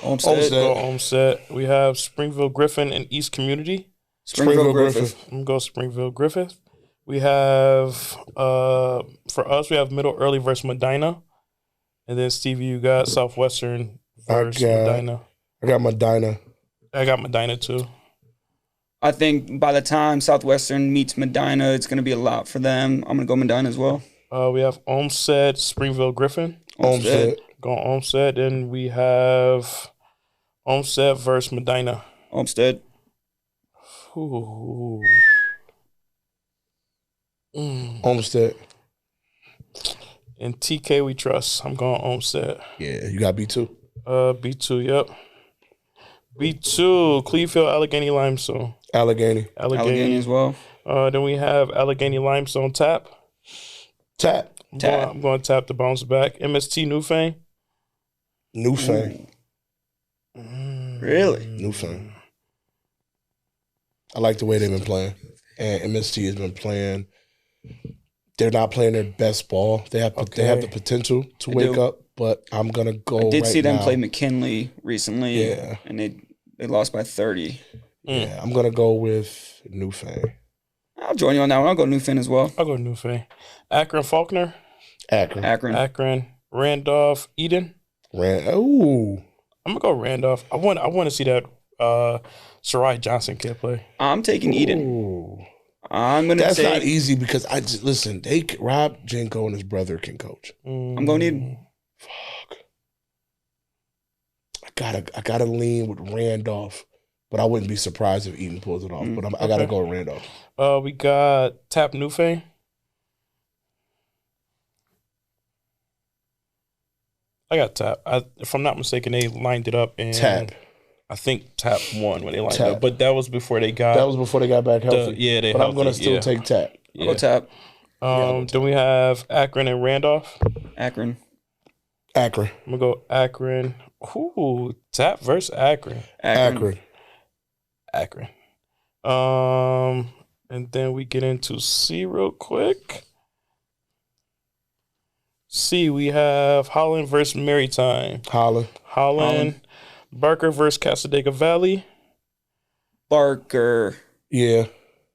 We have Springville, Griffin, and East Community. Springville Griffith. I'm gonna go Springville, Griffith. We have for us, we have Middle Early versus Medina. And then Stevie, you got Southwestern versus got- Medina. I got Medina. I got Medina too. I think by the time Southwestern meets Medina, it's going to be a lot for them. I'm going to go Medina as well. We have Olmsted, Springville, Griffin. Olmsted. Going Olmsted. Then we have Olmsted versus Medina. Olmsted. Ooh. Olmsted. And TK we trust. I'm going Olmsted. Yeah, you got B2. B2, yep. B2, Clevefield, Allegheny Limestone. Allegheny. Allegheny as well. Then we have Allegheny Limestone Tap. Tap. I'm going to tap the bounce back. MST Newfane. Newfane. Really? Newfane. I like the way they've been playing. And MST has been playing. They're not playing their best ball. They have the potential to wake up, but I'm going to go I did see them now. play McKinley recently. Yeah. And they lost by 30. Yeah, I'm going to go with Newfane. I'll join you on that one. I'll go Newfane as well. I'll go Newfane. Akron Faulkner. Akron. Randolph Eden. Ooh. I'm going to go Randolph. I want to see that Sarai Johnson kid play. I'm taking Eden. Ooh. I'm going to That's take... not easy because listen, Rob Jenko and his brother can coach. I'm going Eden. Fuck. I gotta lean with Randolph, but I wouldn't be surprised if Eden pulls it off. But I gotta go with Randolph. We got Tap Newfane. I got Tap. If I'm not mistaken, they lined it up and Tap. I think Tap won when they lined it up, but that was before they got. That was before they got back healthy. But I'm gonna still take Tap. I'll go Tap. Then we have Akron and Randolph. Akron. I'm gonna go Akron. Ooh, Tap versus Akron. Akron. And then we get into C real quick. C, we have Holland versus Maritime. Holland. Barker versus Casadega Valley. Barker. Yeah.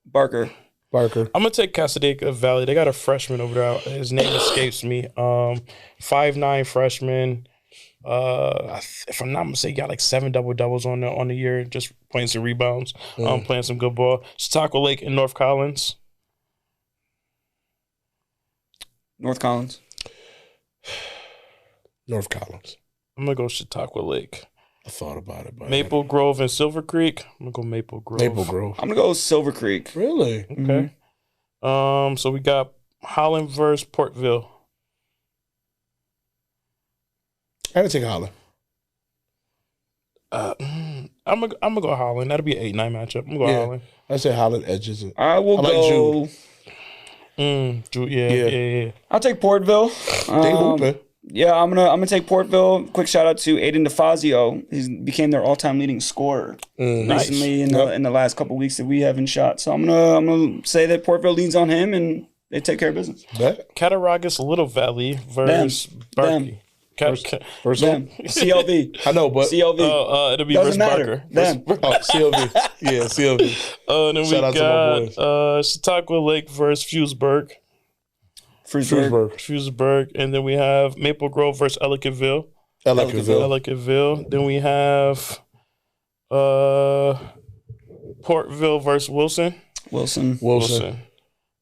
Barker. I'm gonna take Casadega Valley. They got a freshman over there. His name escapes me. 5'9" freshman. If I'm not mistaken, got like 7 double-doubles on the year, just points and rebounds. Playing some good ball. Chautauqua Lake and North Collins. North Collins. I'm gonna go Chautauqua Lake. I thought about it, but Maple Grove and Silver Creek. I'm gonna go Maple Grove. I'm gonna go Silver Creek. Really? Okay. So we got Holland versus Portville. I gotta take Holland. I'm gonna go Holland. That'll be an 8-9 matchup. I'm gonna go Holland. I say Holland edges it. I will go. Jude. Yeah. I'll take Portville. They hooping. Yeah, I'm gonna take Portville. Quick shout out to Aiden DeFazio. He became their all-time leading scorer recently in the last couple weeks that we haven't shot. So I'm gonna say that Portville leans on him and they take care of business. Cattaraugus Little Valley versus Berkey. Versus them. CLV. I know, but CLV. It'll be versus Barker. Them. CLV. Yeah, CLV. Then Shout out to my we got Chautauqua Lake versus Fewsburg. Fewsburg. And then we have Maple Grove versus Ellicottville. Then we have Portville versus Wilson.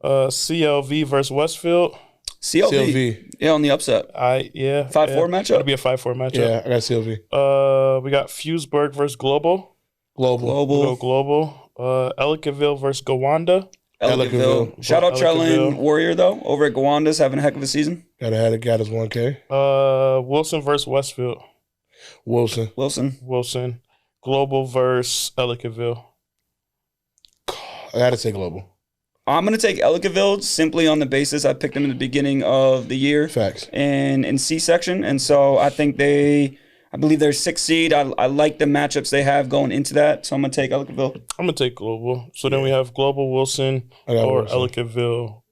CLV versus Westfield. CLV. Yeah, on the upset. 5-4 matchup? It'll be a 5-4 matchup. Yeah, I got CLV. We got Fewsburg versus Global. Ellicottville versus Gowanda. Ellicottville. Shout out Trellin Warrior, though, over at Gowanda's, having a heck of a season. Got his 1K. Wilson versus Westfield. Wilson. Global versus Ellicottville. I got to say Global. I'm going to take Ellicottville simply on the basis I picked them in the beginning of the year. Facts. And in C section. And so I think I believe they're 6th seed. I like the matchups they have going into that. So I'm going to take Ellicottville. I'm going to take Global. So then we have Global Wilson or Wilson. Ellicottville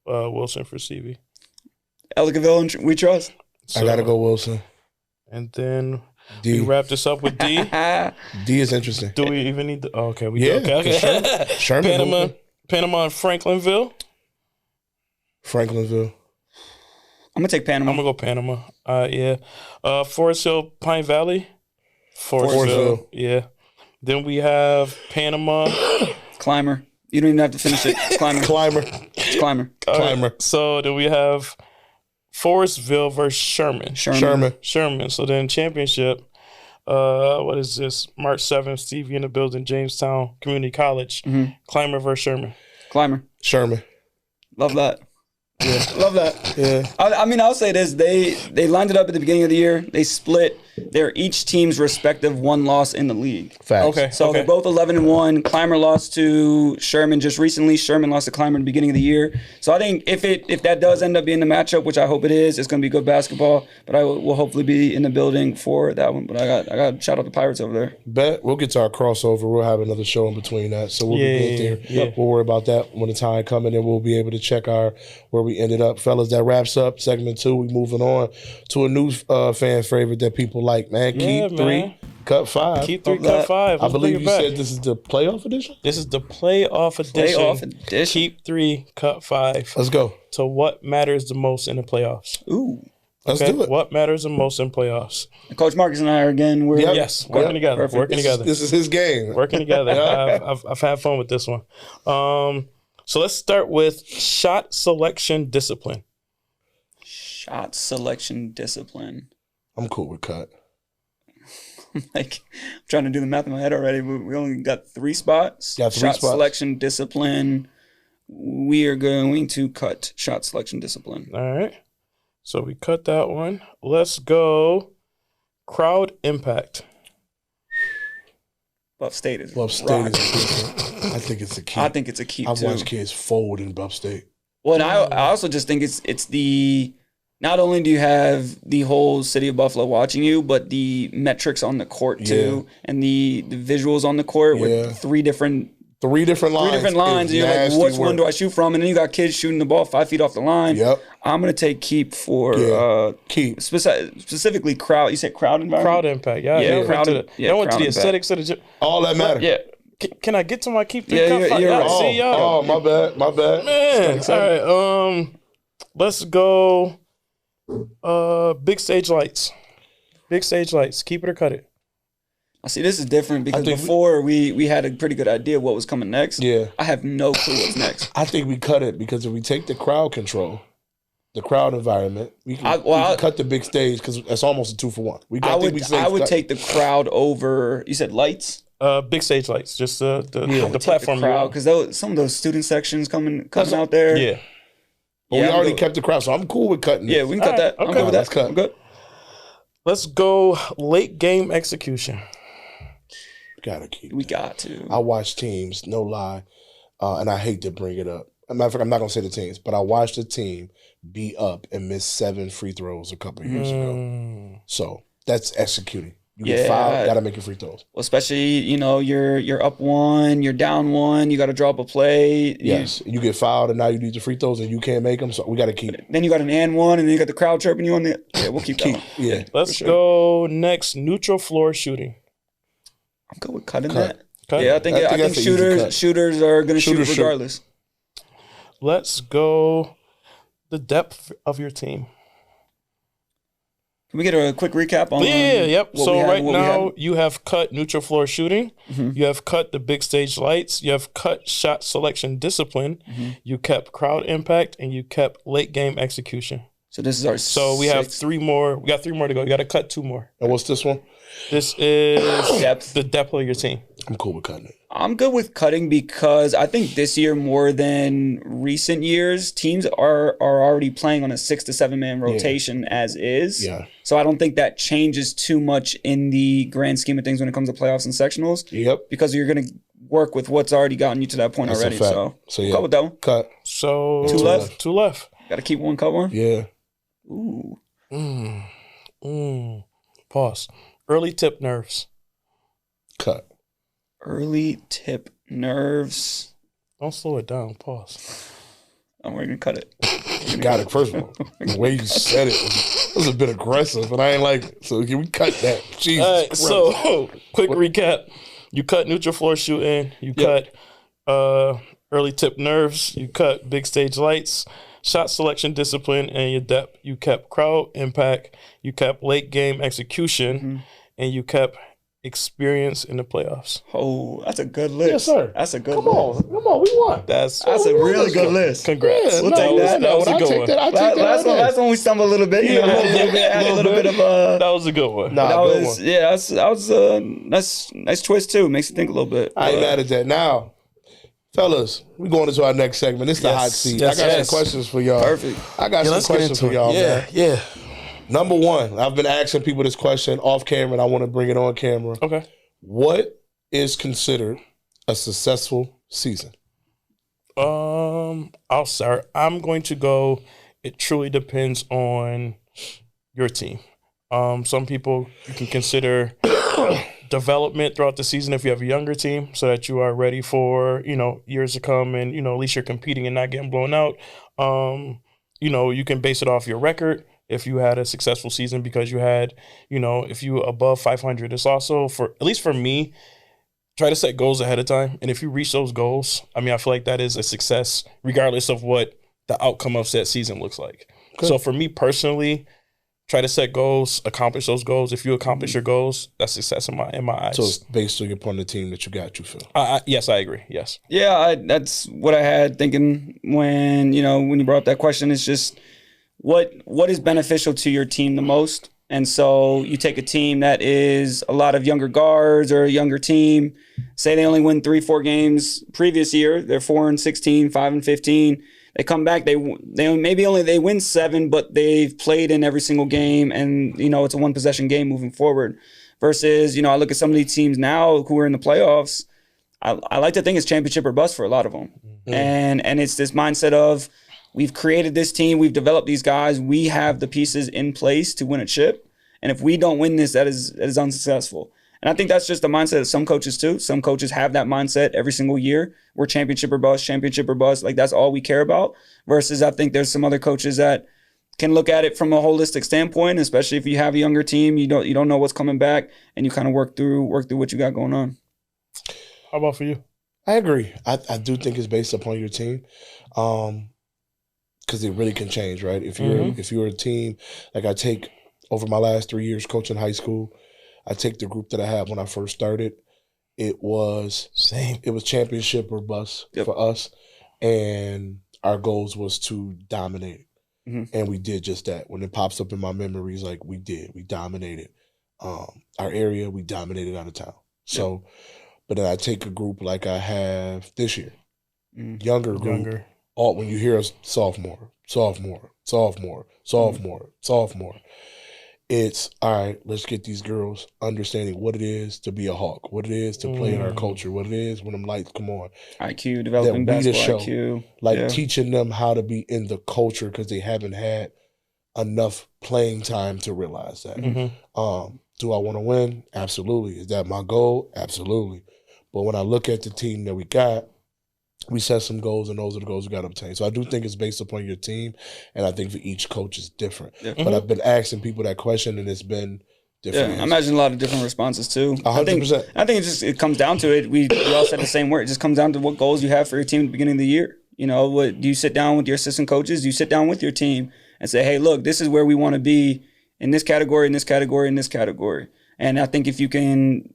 Wilson for CV. Ellicottville, we trust. So, I got to go Wilson. And then we wrap this up with D. D is interesting. Do we even need the... Oh, okay, we do. Okay. Sherman. Panama and Franklinville. I'm gonna take Panama. I'm gonna go Panama. Yeah. Forest Hill, Pine Valley. Forest Hill. Yeah. Then we have Panama. Climber. You don't even have to finish it. Climber. Climber. It's Climber. Climber. So then we have Forestville versus Sherman. Sherman. So then championship. What is this? March 7th, Stevie in the building, Jamestown Community College. Climber versus Sherman. Climber. Sherman. Love that. Yeah. Love that. Yeah. I mean, I'll say this. They lined it up at the beginning of the year. They split their each team's respective one loss in the league. Facts. Okay. So they're both 11-1. Climber lost to Sherman just recently. Sherman lost to Climber in the beginning of the year. So I think if that does end up being the matchup, which I hope it is, it's going to be good basketball. But I will hopefully be in the building for that one. But I got to shout out the Pirates over there. Bet we'll get to our crossover. We'll have another show in between that, so we'll be good there. Yeah. We'll worry about that when the time comes, and we'll be able to check where we ended up, fellas. That wraps up segment 2. We moving on to a new fan favorite that people like. Man, keep 3, cut 5. Keep 3, cut 5. I believe you said this is the playoff edition. This is the playoff edition. Keep 3, cut 5. Let's go to what matters the most in the playoffs. Ooh. Let's do it. What matters the most in playoffs? Coach Marcus and I are again. Yes, working together. Perfect. Working together. This is his game. Working together. I've had fun with this one. So let's start with shot selection discipline. Shot selection discipline. I'm cool with cut. I'm trying to do the math in my head already. We only got 3 spots. Got 3 shot spots. Selection discipline. We are going to cut shot selection discipline. All right. So we cut that one. Let's go crowd impact. Buff State is Buff State is I think it's a key. I think it's a key I've too. watched kids fold in Buff State. Well, and I also just think it's the not only do you have the whole city of Buffalo watching you, but the metrics on the court too, and the visuals on the court with 3 different lines. 3 different lines. And you're like, which one do I shoot from? And then you got kids shooting the ball 5 feet off the line. Yep. I'm gonna take keep for keep. Specifically crowd. You said crowd environment. Crowd impact. Yeah. Crowd. I went to the aesthetics of the. All that matters. Yeah. Can I get to my keep 3 Yeah, cut 5? you're right. See y'all. Oh, my bad. Man. All right. Let's go. Big stage lights. Big stage lights. Keep it or cut it. I see. This is different because before we had a pretty good idea what was coming next. Yeah. I have no clue what's next. I think we cut it because if we take the crowd control, the crowd environment, we can cut the big stage because that's almost a 2-for-1. I would take the crowd over. You said lights. Big stage lights, just the platform. The crowd, because some of those student sections coming out there. Yeah. But we already kept the crowd, so I'm cool with cutting. Yeah, we can cut that. Okay. I'm good with that. Let's cut. I'm good. Let's go late game execution. Gotta keep. We got to. I watch teams, no lie, and I hate to bring it up. Matter of fact, I'm not gonna say the teams, but I watched a team be up and miss 7 free throws a couple of years ago. So that's executing. You get fouled, gotta make your free throws. Well, especially, you're up 1, you're down 1, you gotta drop a play. Yes. You get fouled and now you need the free throws and you can't make them, so we gotta keep it. Then you got an and 1 and then you got the crowd chirping you on the we'll keep that one. Yeah. Let's go next, neutral floor shooting. I'm good with cutting that. Cut. Yeah, I think shooters are gonna shoot regardless. Let's go the depth of your team. Can we get a quick recap on Yep. So right now you have cut neutral floor shooting. Mm-hmm. You have cut the big stage lights. You have cut shot selection discipline. Mm-hmm. You kept crowd impact and you kept late game execution. So this is our So we have 3 more. We got 3 more to go. You got to cut 2 more. And what's this one? This is the depth of your team. I'm cool with cutting it. I'm good with cutting because I think this year more than recent years, teams are already playing on a 6 to 7 man rotation as is. Yeah. So I don't think that changes too much in the grand scheme of things when it comes to playoffs and sectionals. Yep. Because you're going to work with what's already gotten you to that point already. So yeah. Cut with that one. Cut. So 2 left. 2 left. Got to keep 1, cut 1. Yeah. Ooh. Pause. Early tip nerves. Cut. Early tip nerves. Don't slow it down. Pause. And we're going to cut it. You got it. First of all, the way you said it was a bit aggressive, and I ain't like it. So can we cut that? Jesus All right, Christ. so quick recap. You cut neutral floor shooting. You cut early tip nerves. You cut big stage lights. shot selection discipline and your depth. You kept crowd impact. You kept late game execution, and you kept experience in the playoffs. Oh, that's a good list. Yes, sir. That's a good Come list. on, we won. That's a really good list. Congrats. Yeah, We'll no, take that. That was a good one. I take that. Last one we stumbled a little bit. You know, had a little bit of That was a good one. Nah, that good was one. yeah. That was nice twist too. Makes you think a little bit. I ain't mad at that. Now, fellas, we going into our next segment. It's the Yes, hot seat. yes, I got yes. some questions for y'all. Perfect. I got some let's get questions into for it. y'all, Yeah, man. yeah. Number one, I've been asking people this question off camera, and I want to bring it on camera. Okay. What is considered a successful season? I'll start. I'm going to go. It truly depends on your team. Some people you can consider development throughout the season if you have a younger team, so that you are ready for years to come, and at least you're competing and not getting blown out. You can base it off your record. If you had a successful season because you had, if you above 500, it's also at least for me, try to set goals ahead of time. And if you reach those goals, I feel like that is a success regardless of what the outcome of that season looks like. Good. So for me personally, try to set goals, accomplish those goals. If you accomplish your goals, that's success in my eyes. So it's based upon the team that you got, you feel? Yes, I agree. Yes. Yeah, that's what I had thinking when you brought up that question. It's just what is beneficial to your team the most. And so you take a team that is a lot of younger guards or a younger team. Say they only win 3-4 games previous year. They're 4-16, 5-15. They come back. They win 7, but they've played in every single game, and it's a 1-possession game moving forward. Versus I look at some of these teams now who are in the playoffs. I like to think it's championship or bust for a lot of them, and it's this mindset of we've created this team, we've developed these guys, we have the pieces in place to win a chip. And if we don't win this, that is unsuccessful. And I think that's just the mindset of some coaches too. Some coaches have that mindset every single year. We're championship or bust. Like that's all we care about. Versus I think there's some other coaches that can look at it from a holistic standpoint, especially if you have a younger team, you don't know what's coming back, and you kind of work through what you got going on. How about for you? I agree. I do think it's based upon your team. Because it really can change, right? If you're a team, like I take over my last 3 years coaching high school, I take the group that I had when I first started. It was championship or bust for us, and our goals was to dominate it. And we did just that. When it pops up in my memories, like we dominated our area, we dominated out of town. So, but then I take a group like I have this year, younger group. All when you hear us sophomore, it's all right, let's get these girls understanding what it is to be a Hawk, what it is to play in our culture, what it is when them lights come on. IQ, developing basketball IQ. Teaching them how to be in the culture because they haven't had enough playing time to realize that. Do I want to win? Absolutely. Is that my goal? Absolutely. But when I look at the team that we got, we set some goals, and those are the goals we got to obtain. So I do think it's based upon your team, and I think for each coach it's different. But I've been asking people that question, and it's been different. I imagine a lot of different responses too. 100%. I think it comes down to it. We all said the same word. It just comes down to what goals you have for your team at the beginning of the year. What do you sit down with your assistant coaches? Do you sit down with your team and say, hey, look, this is where we want to be in this category, in this category, in this category. And I think if you can,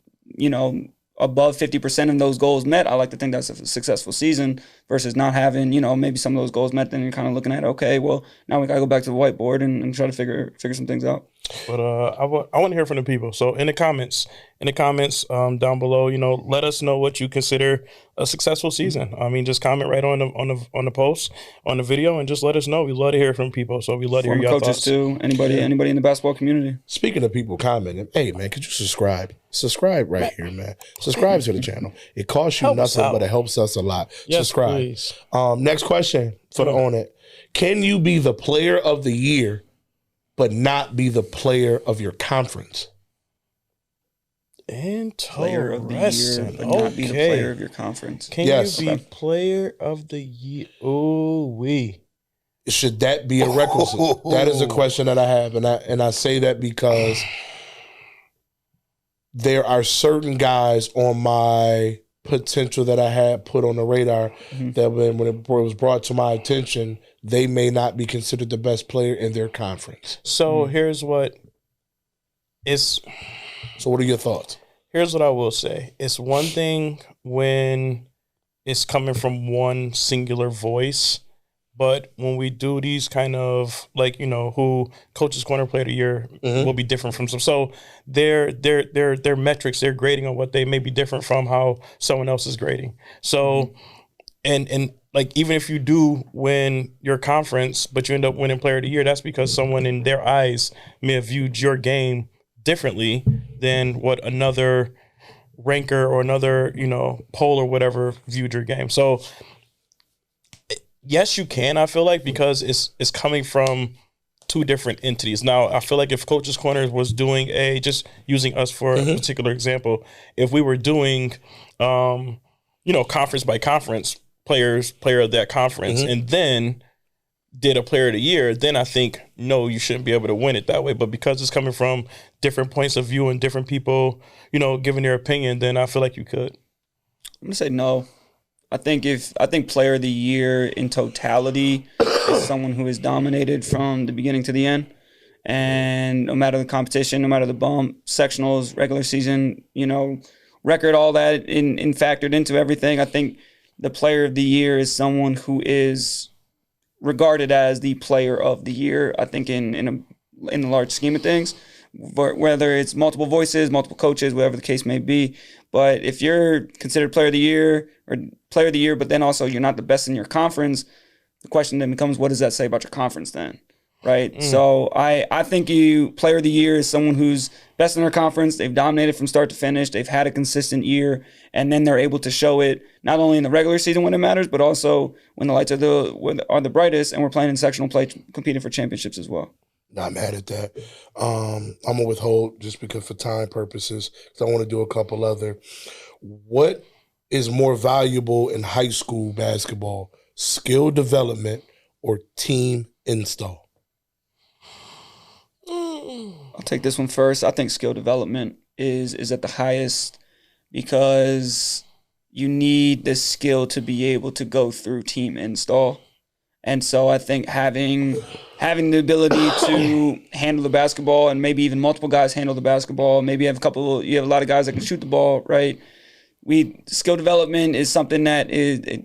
above 50% of those goals met, I like to think that's a successful season versus not having, maybe some of those goals met. Then you're kind of looking at, okay, well, now we got to go back to the whiteboard and try to figure some things out. But I want to hear from the people. So in the comments down below, let us know what you consider a successful season. Just comment right on the post, on the video, and just let us know. We love to hear from people. So we love to hear your coaches thoughts too. Anybody in the basketball community. Speaking of people commenting, hey man, could you subscribe? Subscribe right here, man. Subscribe to the channel. It costs you nothing, but it helps us a lot. Yes, subscribe. Please. Next question for the On It. Can you be the player of the year but not be the player of your conference? Player of the year, but not be the player of your conference. Can you be player of the year? Should that be a requisite? That is a question that I have, and I say that because there are certain guys on my potential that I had put on the radar that when it was brought to my attention, they may not be considered the best player in their conference. So here's what is. So what are your thoughts? Here's what I will say. It's one thing when it's coming from one singular voice, but when we do these kind of like, who Coach's Corner Player of the Year will be different from some. So their metrics, their grading on what they may be different from how someone else is grading. So and like even if you do win your conference, but you end up winning Player of the Year, that's because someone in their eyes may have viewed your game differently than what another ranker or another, poll or whatever viewed your game. So yes, you can, I feel like, because it's coming from two different entities. Now, I feel like if Coach's Corner was doing just using us for a particular example, if we were doing, conference by conference, player of that conference, and then did a Player of the Year, then I think, no, you shouldn't be able to win it that way. But because it's coming from different points of view and different people, giving their opinion, then I feel like you could. I'm going to say no. I think Player of the Year in totality is someone who is dominated from the beginning to the end. And no matter the competition, no matter the bump, sectionals, regular season, record, all that in factored into everything, I think the Player of the Year is someone who is regarded as the Player of the Year, I think, in the large scheme of things, whether it's multiple voices, multiple coaches, whatever the case may be. But if you're considered Player of the Year, but then also you're not the best in your conference, the question then becomes, what does that say about your conference then? Right? So I think Player of the Year is someone who's best in their conference. They've dominated from start to finish. They've had a consistent year, and then they're able to show it not only in the regular season when it matters, but also when the lights are the brightest, and we're playing in sectional play, competing for championships as well. Not mad at that. I'm going to withhold just because for time purposes, because I want to do a couple other. What is more valuable in high school basketball, skill development or team install? I'll take this one first. I think skill development is at the highest because you need the skill to be able to go through team install. And so I think having the ability to handle the basketball and maybe even multiple guys handle the basketball, maybe you have a lot of guys that can shoot the ball, right? Skill development is something that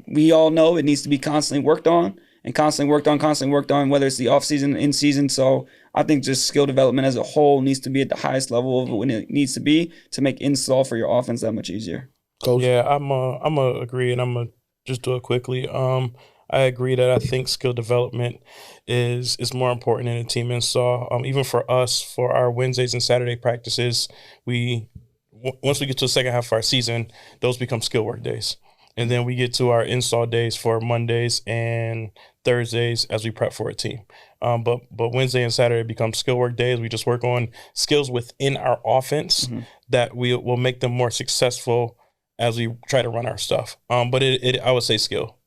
we all know it needs to be constantly worked on, whether it's the off season, in season. So I think just skill development as a whole needs to be at the highest level of when it needs to be to make install for your offense that much easier. Coach? Yeah, I'm a agree, and I'm gonna just do it quickly. I agree that I think skill development is more important in a team install. Even for us, for our Wednesdays and Saturday practices, once we get to the second half of our season, those become skill work days. And then we get to our install days for Mondays and Thursdays as we prep for a team. But Wednesday and Saturday become skill work days. We just work on skills within our offense that will make them more successful as we try to run our stuff. But I would say skill.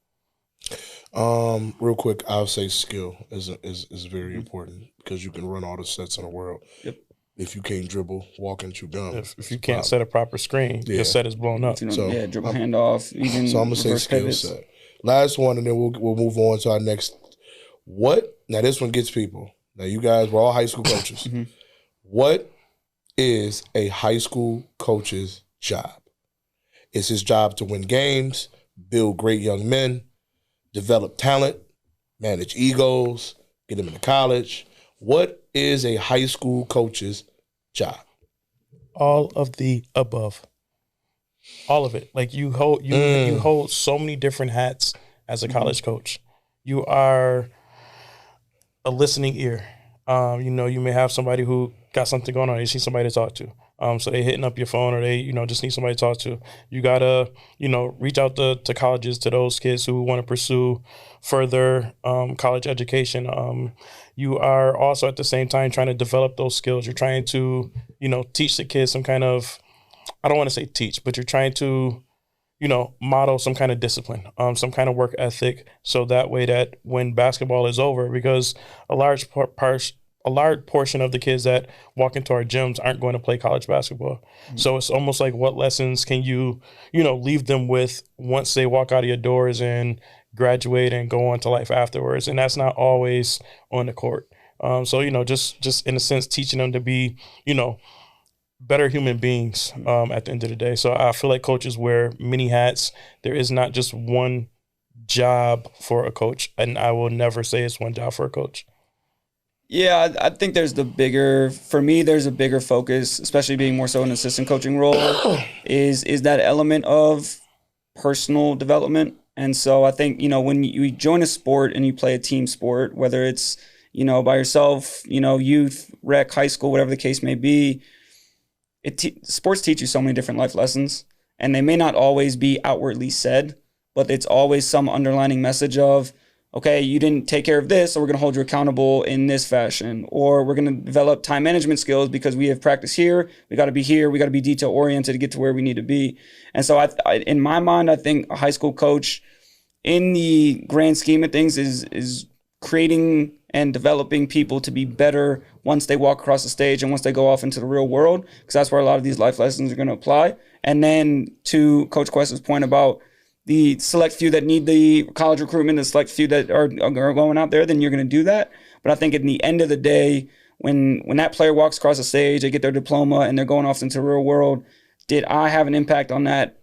Real quick, I would say skill is very important because you can run all the sets in the world. Yep. If you can't dribble, walk and chew gum. If you can't set a proper screen, your set is blown up. So, dribble handoff. So I'm gonna say skill set. Last one, and then we'll move on to our next. Now this one gets people. Now you guys were all high school coaches. What is a high school coach's job? It's his job to win games, build great young men, develop talent, manage egos, get them into college. What is a high school coach's job? All of the above. All of it. Like you hold so many different hats as a college coach. You are a listening ear. You may have somebody who got something going on. They see somebody to talk to. So they hitting up your phone or they, just need somebody to talk to. You gotta, reach out to colleges, to those kids who want to pursue further college education. You are also at the same time trying to develop those skills. You're trying to, teach the kids some kind of, I don't want to say teach, but you're trying to, model some kind of discipline, some kind of work ethic. So that way that when basketball is over, because a large portion of the kids that walk into our gyms aren't going to play college basketball. So it's almost like what lessons can you, leave them with once they walk out of your doors and graduate and go on to life afterwards. And that's not always on the court. So, you know, just in a sense, teaching them to be, you know, better human beings at the end of the day. So I feel like coaches wear many hats. There is not just one job for a coach, and I will never say it's one job for a coach. Yeah, I think there's a bigger focus, especially being more so an assistant coaching role, is that element of personal development. And so I think, you know, when you join a sport and you play a team sport, whether it's, you know, by yourself, you know, youth, rec, high school, whatever the case may be, sports teach you so many different life lessons, and they may not always be outwardly said, but it's always some underlining message of, okay, you didn't take care of this, so we're going to hold you accountable in this fashion. Or we're going to develop time management skills because we have practice here, we got to be here, we got to be detail-oriented to get to where we need to be. And so in my mind, I think a high school coach, in the grand scheme of things, is creating and developing people to be better once they walk across the stage and once they go off into the real world, because that's where a lot of these life lessons are going to apply. And then to Coach Quest's point about the select few that need the college recruitment, the select few that are going out there, then you're going to do that. But I think at the end of the day, when that player walks across the stage, they get their diploma and they're going off into the real world, did I have an impact on that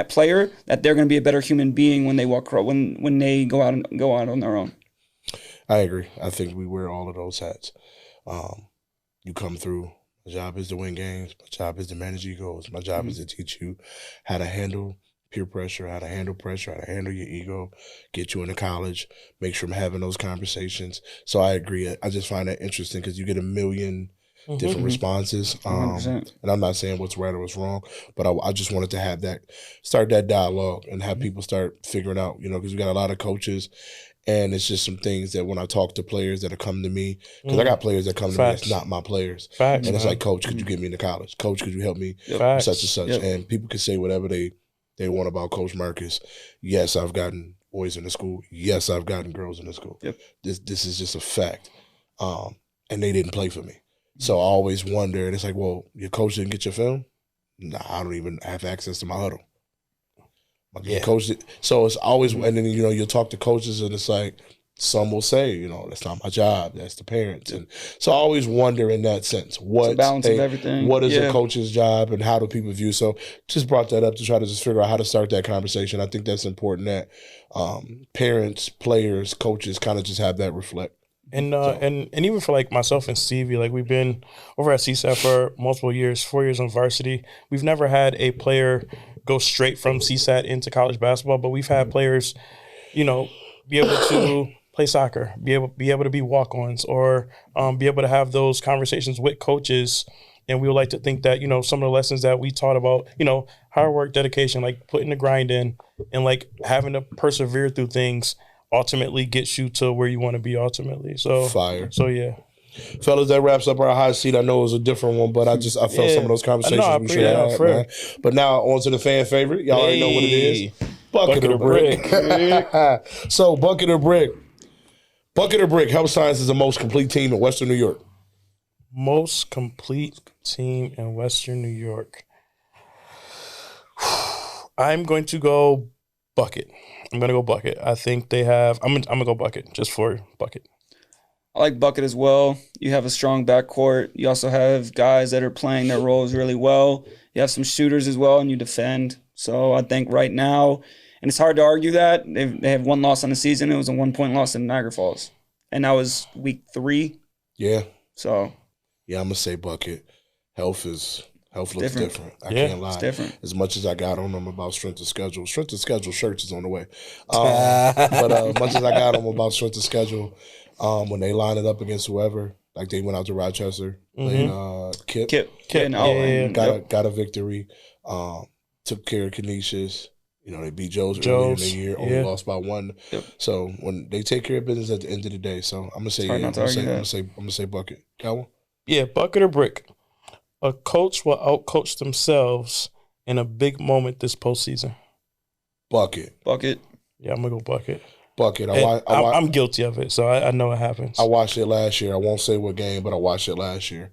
player, that they're going to be a better human being when they walk when they go out on their own? I agree. I think we wear all of those hats. You come through. My job is to win games. My job is to manage egos. My job is to teach you how to handle peer pressure, how to handle pressure, how to handle your ego, get you into college, make sure I'm having those conversations. So I agree. I just find that interesting because you get a million different responses. And I'm not saying what's right or what's wrong, but I just wanted to start that dialogue and have people start figuring out, you know, because we got a lot of coaches. And it's just some things that when I talk to players that are coming to me, because I got players that come to me that's not my players. Facts, and it's like, Coach, could you get me into college? Coach, could you help me? With such and such. And people can say whatever they want about Coach Marcus. Yes, I've gotten boys in the school. Yes, I've gotten girls in the school. This is just a fact. And they didn't play for me. So I always wonder, and it's like, well, your coach didn't get your film? Nah, I don't even have access to my huddle. Coach, so it's always, and then, you know, you'll talk to coaches and it's like, some will say, you know, that's not my job, that's the parents. And so I always wonder in that sense, what balance of everything. What is a coach's job and how do people view? So just brought that up to try to just figure out how to start that conversation. I think that's important that parents, players, coaches kind of just have that reflect. And even for like myself and Stevie, like we've been over at CSAT for multiple years, 4 years on varsity. We've never had a player go straight from CSAT into college basketball, but we've had players, you know, be able to play soccer, be able to be walk-ons, or be able to have those conversations with coaches. And we would like to think that, you know, some of the lessons that we taught about, you know, hard work, dedication, like putting the grind in and like having to persevere through things ultimately gets you to where you want to be ultimately. So fire. So yeah. Fellas, that wraps up our hot seat. I know it was a different one, but I felt some of those conversations we should have, man. But now on to the fan favorite. Y'all already know what it is. Bucket or brick. So bucket or brick. Bucket or brick. Health Science is the most complete team in Western New York. Most complete team in Western New York. I'm going to go bucket. I'm going to go bucket. I think they have – I'm going to go bucket just for bucket. I like bucket as well. You have a strong backcourt. You also have guys that are playing their roles really well. You have some shooters as well, and you defend. So I think right now – and it's hard to argue that. They have one loss on the season. It was a 1-point loss in Niagara Falls. And that was week 3. Yeah. So. Yeah, I'm going to say bucket. Health looks different. I can't lie. It's different. As much as I got on them about strength of schedule shirts is on the way. But as much as I got on them about strength of schedule, when they line it up against whoever, like they went out to Rochester, played Kip. Got a victory. Took care of Canisius. You know, they beat Joe's earlier in the year, only lost by 1. Yep. So when they take care of business at the end of the day, so I'm gonna say I'm gonna say bucket. Calvin? Yeah, bucket or brick. A coach will outcoach themselves in a big moment this postseason. Bucket. Yeah, I'm gonna go bucket. Bucket. I'm guilty of it, so I know it happens. I watched it last year. I won't say what game, but I watched it last year.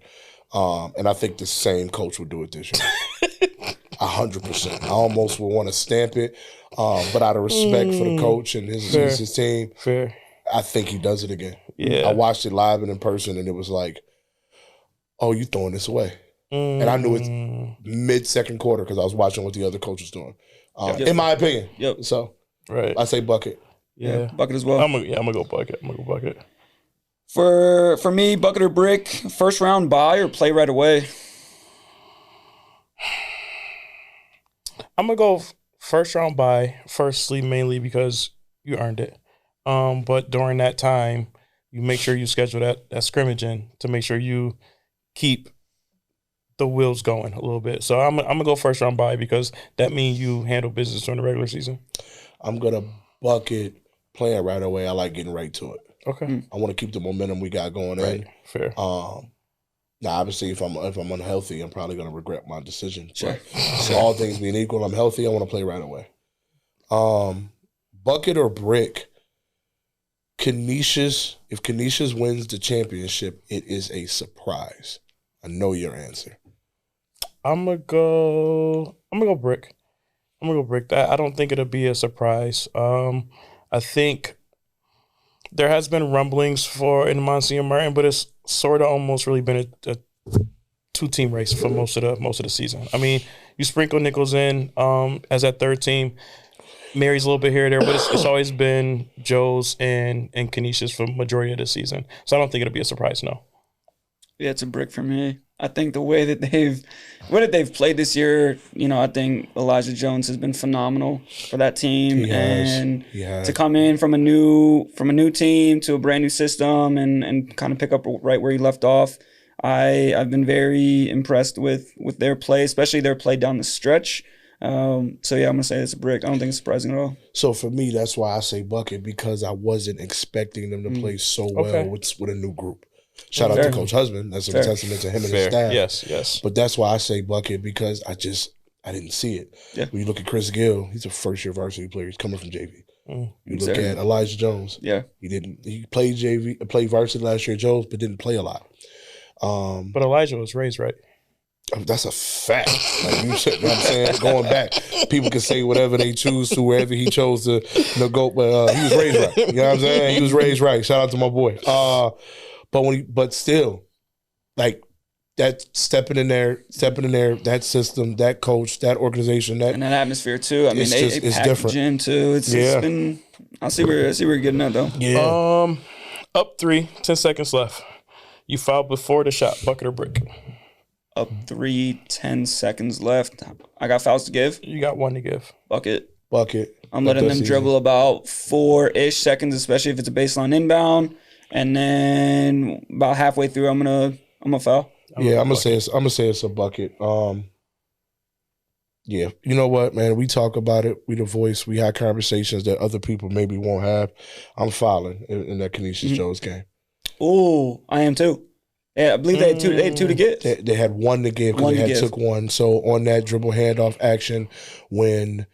And I think the same coach will do it this year. 100%. I almost would want to stamp it, but out of respect for the coach and his team, Fair. I think he does it again. Yeah. I watched it live and in person, and it was like, oh, you throwing this away. And I knew it's mid-second quarter because I was watching what the other coach was doing, in my opinion. Yep. So Right. I say bucket. Yeah. Bucket as well. I'm gonna go bucket. For me, bucket or brick, first round bye or play right away? I'm gonna go first round bye. Firstly, mainly because you earned it. But during that time, you make sure you schedule that scrimmage in to make sure you keep the wheels going a little bit. So I'm gonna go first round bye because that means you handle business during the regular season. I'm gonna bucket playing right away. I like getting right to it. Okay. I want to keep the momentum we got going in. Fair. Now, obviously, if I'm unhealthy, I'm probably gonna regret my decision. Sure. So all things being equal, I'm healthy. I want to play right away. Bucket or brick? If Canisius wins the championship, it is a surprise. I know your answer. I'm gonna go brick. I'm gonna go brick. That I don't think it'll be a surprise. I think there has been rumblings in Monsignor Martin, but it's sort of almost really been a two-team race for most of the season. I mean, you sprinkle Nichols in as that third team. Mary's a little bit here or there, but it's always been Joe's and Canisius for the majority of the season. So I don't think it'll be a surprise, no. Yeah, it's a brick for me. I think the way that they've played this year, I think Elijah Jones has been phenomenal for that team. And to come in from a new team to a brand new system and kind of pick up right where he left off, I've been very impressed with their play, especially their play down the stretch. I'm gonna say it's a brick. I don't think it's surprising at all. So for me, that's why I say bucket, because I wasn't expecting them to play so well with a new group. Shout out to Coach Husband. That's a testament to him and his staff. Yes. But that's why I say bucket, because I didn't see it. Yeah. When you look at Chris Gill, he's a first-year varsity player. He's coming from JV. You look Exactly. at Elijah Jones. Yeah. He played varsity last year at Jones, but didn't play a lot. But Elijah was raised right. That's a fact. Like you know what I'm saying? Going back, people can say whatever they choose to, wherever he chose to go, but he was raised right. You know what I'm saying? He was raised right. Shout out to my boy. But still, like that stepping in there, that system, that coach, that organization, and that atmosphere too. I mean, they packed the gym too. It's been. I see where you're getting at though. Yeah. Up 3, 10 seconds left. You fouled before the shot, bucket or brick? Up 3, 10 seconds left. I got fouls to give. You got one to give. Bucket. I'm letting them dribble about 4-ish seconds, especially if it's a baseline inbound. And then about halfway through, I'm gonna foul. I'm gonna say it's a bucket. Yeah, you know what, man? We talk about it. We the voice. We had conversations that other people maybe won't have. I'm fouling in that Canisius Jones game. Oh, I am too. Yeah, I believe they had two to give. They had one to give because they took one. So on that dribble handoff action, when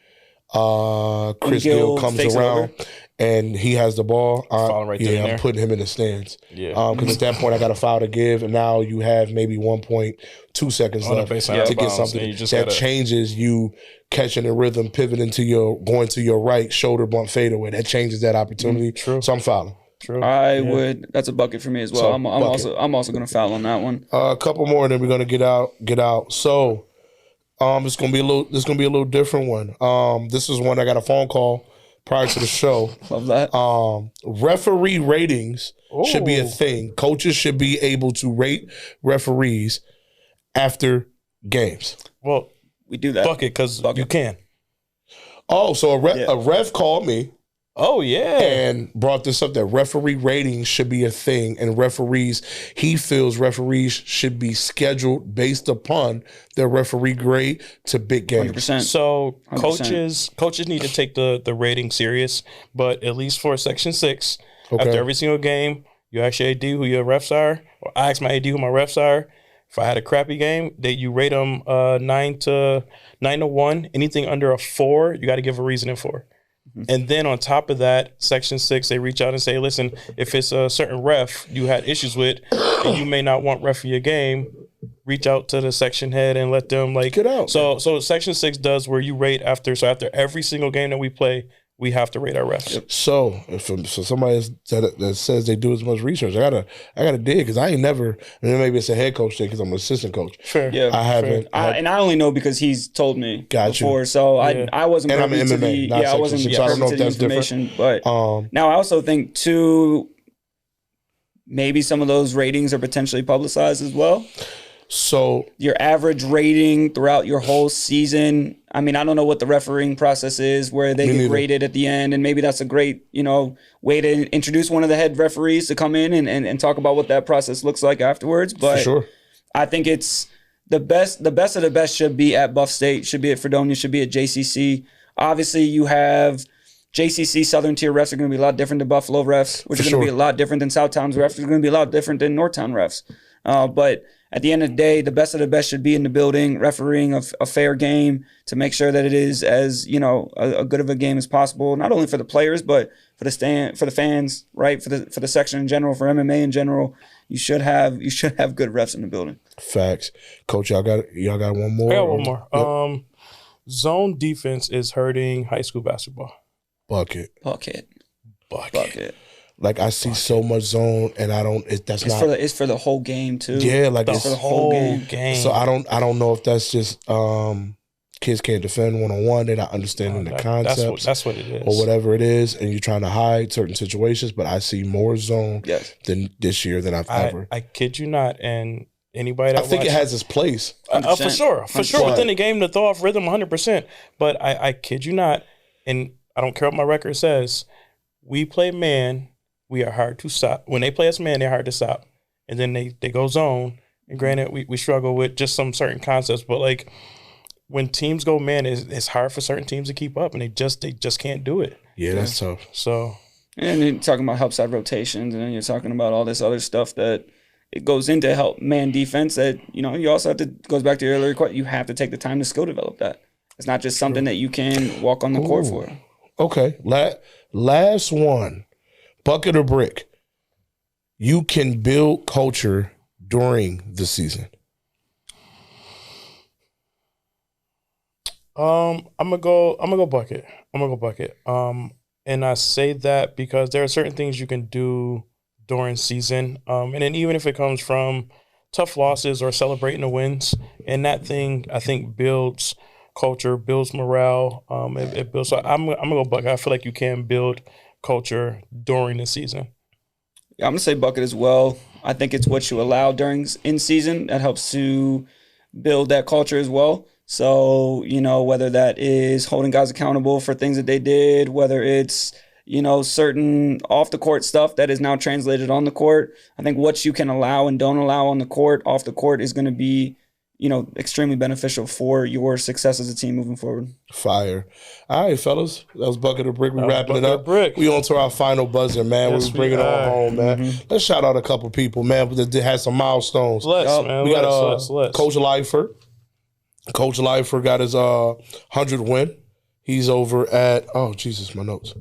Chris Gill comes around and he has the ball, I'm putting him in the stands. Yeah, because at that point I got a foul to give, and now you have maybe 1.2 seconds left to get something that changes you catching the rhythm, pivoting to going to your right, shoulder bump fadeaway. That changes that opportunity. True. So I'm fouling. True. That's a bucket for me as well. So, I'm also going to foul on that one. A couple more, and then we're going to get out. So, it's going to be a little different one. This is one I got a phone call prior to the show. Love that. Referee ratings should be a thing. Coaches should be able to rate referees after games. Well, we do that. Bucket, because you can. Oh, so a ref called me. Oh, yeah. And brought this up that referee ratings should be a thing. And he feels referees should be scheduled based upon their referee grade to big games. 100%. So 100%. coaches need to take the rating serious, but at least for Section 6, after every single game, you ask your AD who your refs are, or I ask my AD who my refs are. If I had a crappy game, you rate them 9 to 1. Anything under a 4, you got to give a reasoning for. And then on top of that, Section 6, they reach out and say, listen, if it's a certain ref you had issues with and you may not want ref for your game, reach out to the section head and let them like Get out. So Section 6 does where you rate after every single game that we play, we have to rate our refs. Yep. So if somebody that says they do as much research, I gotta dig because I ain't never. Maybe it's a head coach thing because I'm an assistant coach. Fair. Yeah, I haven't. and I only know because he's told me Got you. before. So Yeah. I wasn't And I'm privy to MMA, the not I wasn't Section 6, so I don't privy know to if the that's different. information. But now I also think too, maybe some of those ratings are potentially publicized as well. So Your average rating throughout your whole season. I mean, I don't know what the refereeing process is where they Me get neither. graded at the end, and maybe that's a great, way to introduce one of the head referees to come in and talk about what that process looks like afterwards. But for sure, I think it's the best of the best should be at Buff State, should be at Fredonia, should be at JCC. Obviously, you have JCC Southern Tier refs are going to be a lot different than Buffalo refs, which For are going to be sure. a lot different than Southtown's refs, which are going to be a lot different than Northtown refs. But at the end of the day, the best of the best should be in the building, refereeing a fair game to make sure that it is as a good of a game as possible, not only for the players but for the fans, right? For the section in general, for MMA in general. You should have good refs in the building. facts. Coach, y'all got one more. I got one more. Yep. Zone defense is hurting high school basketball. Bucket. Bucket. Like I see so much zone, and I don't. It's for the whole game too. Yeah, like The it's for the whole game. So I don't know if that's just kids can't defend 1-on-1. They're not understanding the concepts. That's what it is. Or whatever it is, and you're trying to hide certain situations. But I see more zone Yes. than this year than I've ever. I kid you not, and anybody that I think it watches- has its place. for 100%. sure 100%. within the game to throw off rhythm 100%. But I kid you not, and I don't care what my record says. We play man, we are hard to stop. When they play us man, they're hard to stop, and then they go zone. And granted, we struggle with just some certain concepts, but like when teams go man, it's hard for certain teams to keep up, and they just can't do it. Yeah, that's tough. So And you're talking about help side rotations, and then you're talking about all this other stuff that it goes into help man defense. That you also have to goes back to your earlier question. You have to take the time to skill develop that. It's not just something that you can walk on the court for. Okay, last one, bucket or brick. You can build culture during the season. I'm gonna go bucket. And I say that because there are certain things you can do during season. And then even if it comes from tough losses or celebrating the wins, and that thing I think builds culture, builds morale. It builds. So I'm gonna go bucket. I feel like you can build culture during the season. Yeah, I'm gonna say bucket as well. I think it's what you allow during in season that helps to build that culture as well. So, whether that is holding guys accountable for things that they did, whether it's, certain off the court stuff that is now translated on the court. I think what you can allow and don't allow on the court, off the court is going to be, extremely beneficial for your success as a team moving forward. Fire. All right, fellas. That was bucket or brick. We wrapping it Bucket or up. brick. We on to our final buzzer, man. Yes, we bring it all are. home, man. Let's shout out a couple people, man, that had some milestones. Man. We got Let's. Coach Lyford. Coach Lyford got his 100th win. He's over at my notes.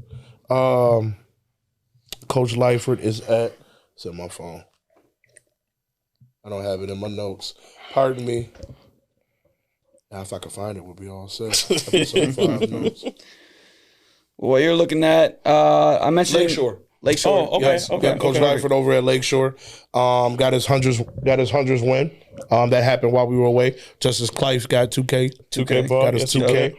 Coach Lyford is at. It's in my phone. I don't have it in my notes. Pardon me. Now, if I can find it, we'll be all set. Episode 5 notes. Well, you're looking at, I mentioned Lakeshore. Lakeshore. Oh, okay. Yes, got Coach Lyford over at Lakeshore. Got his hundreds win. That happened while we were away. Justice Clive got 2K ball. Got his Yes, 2K.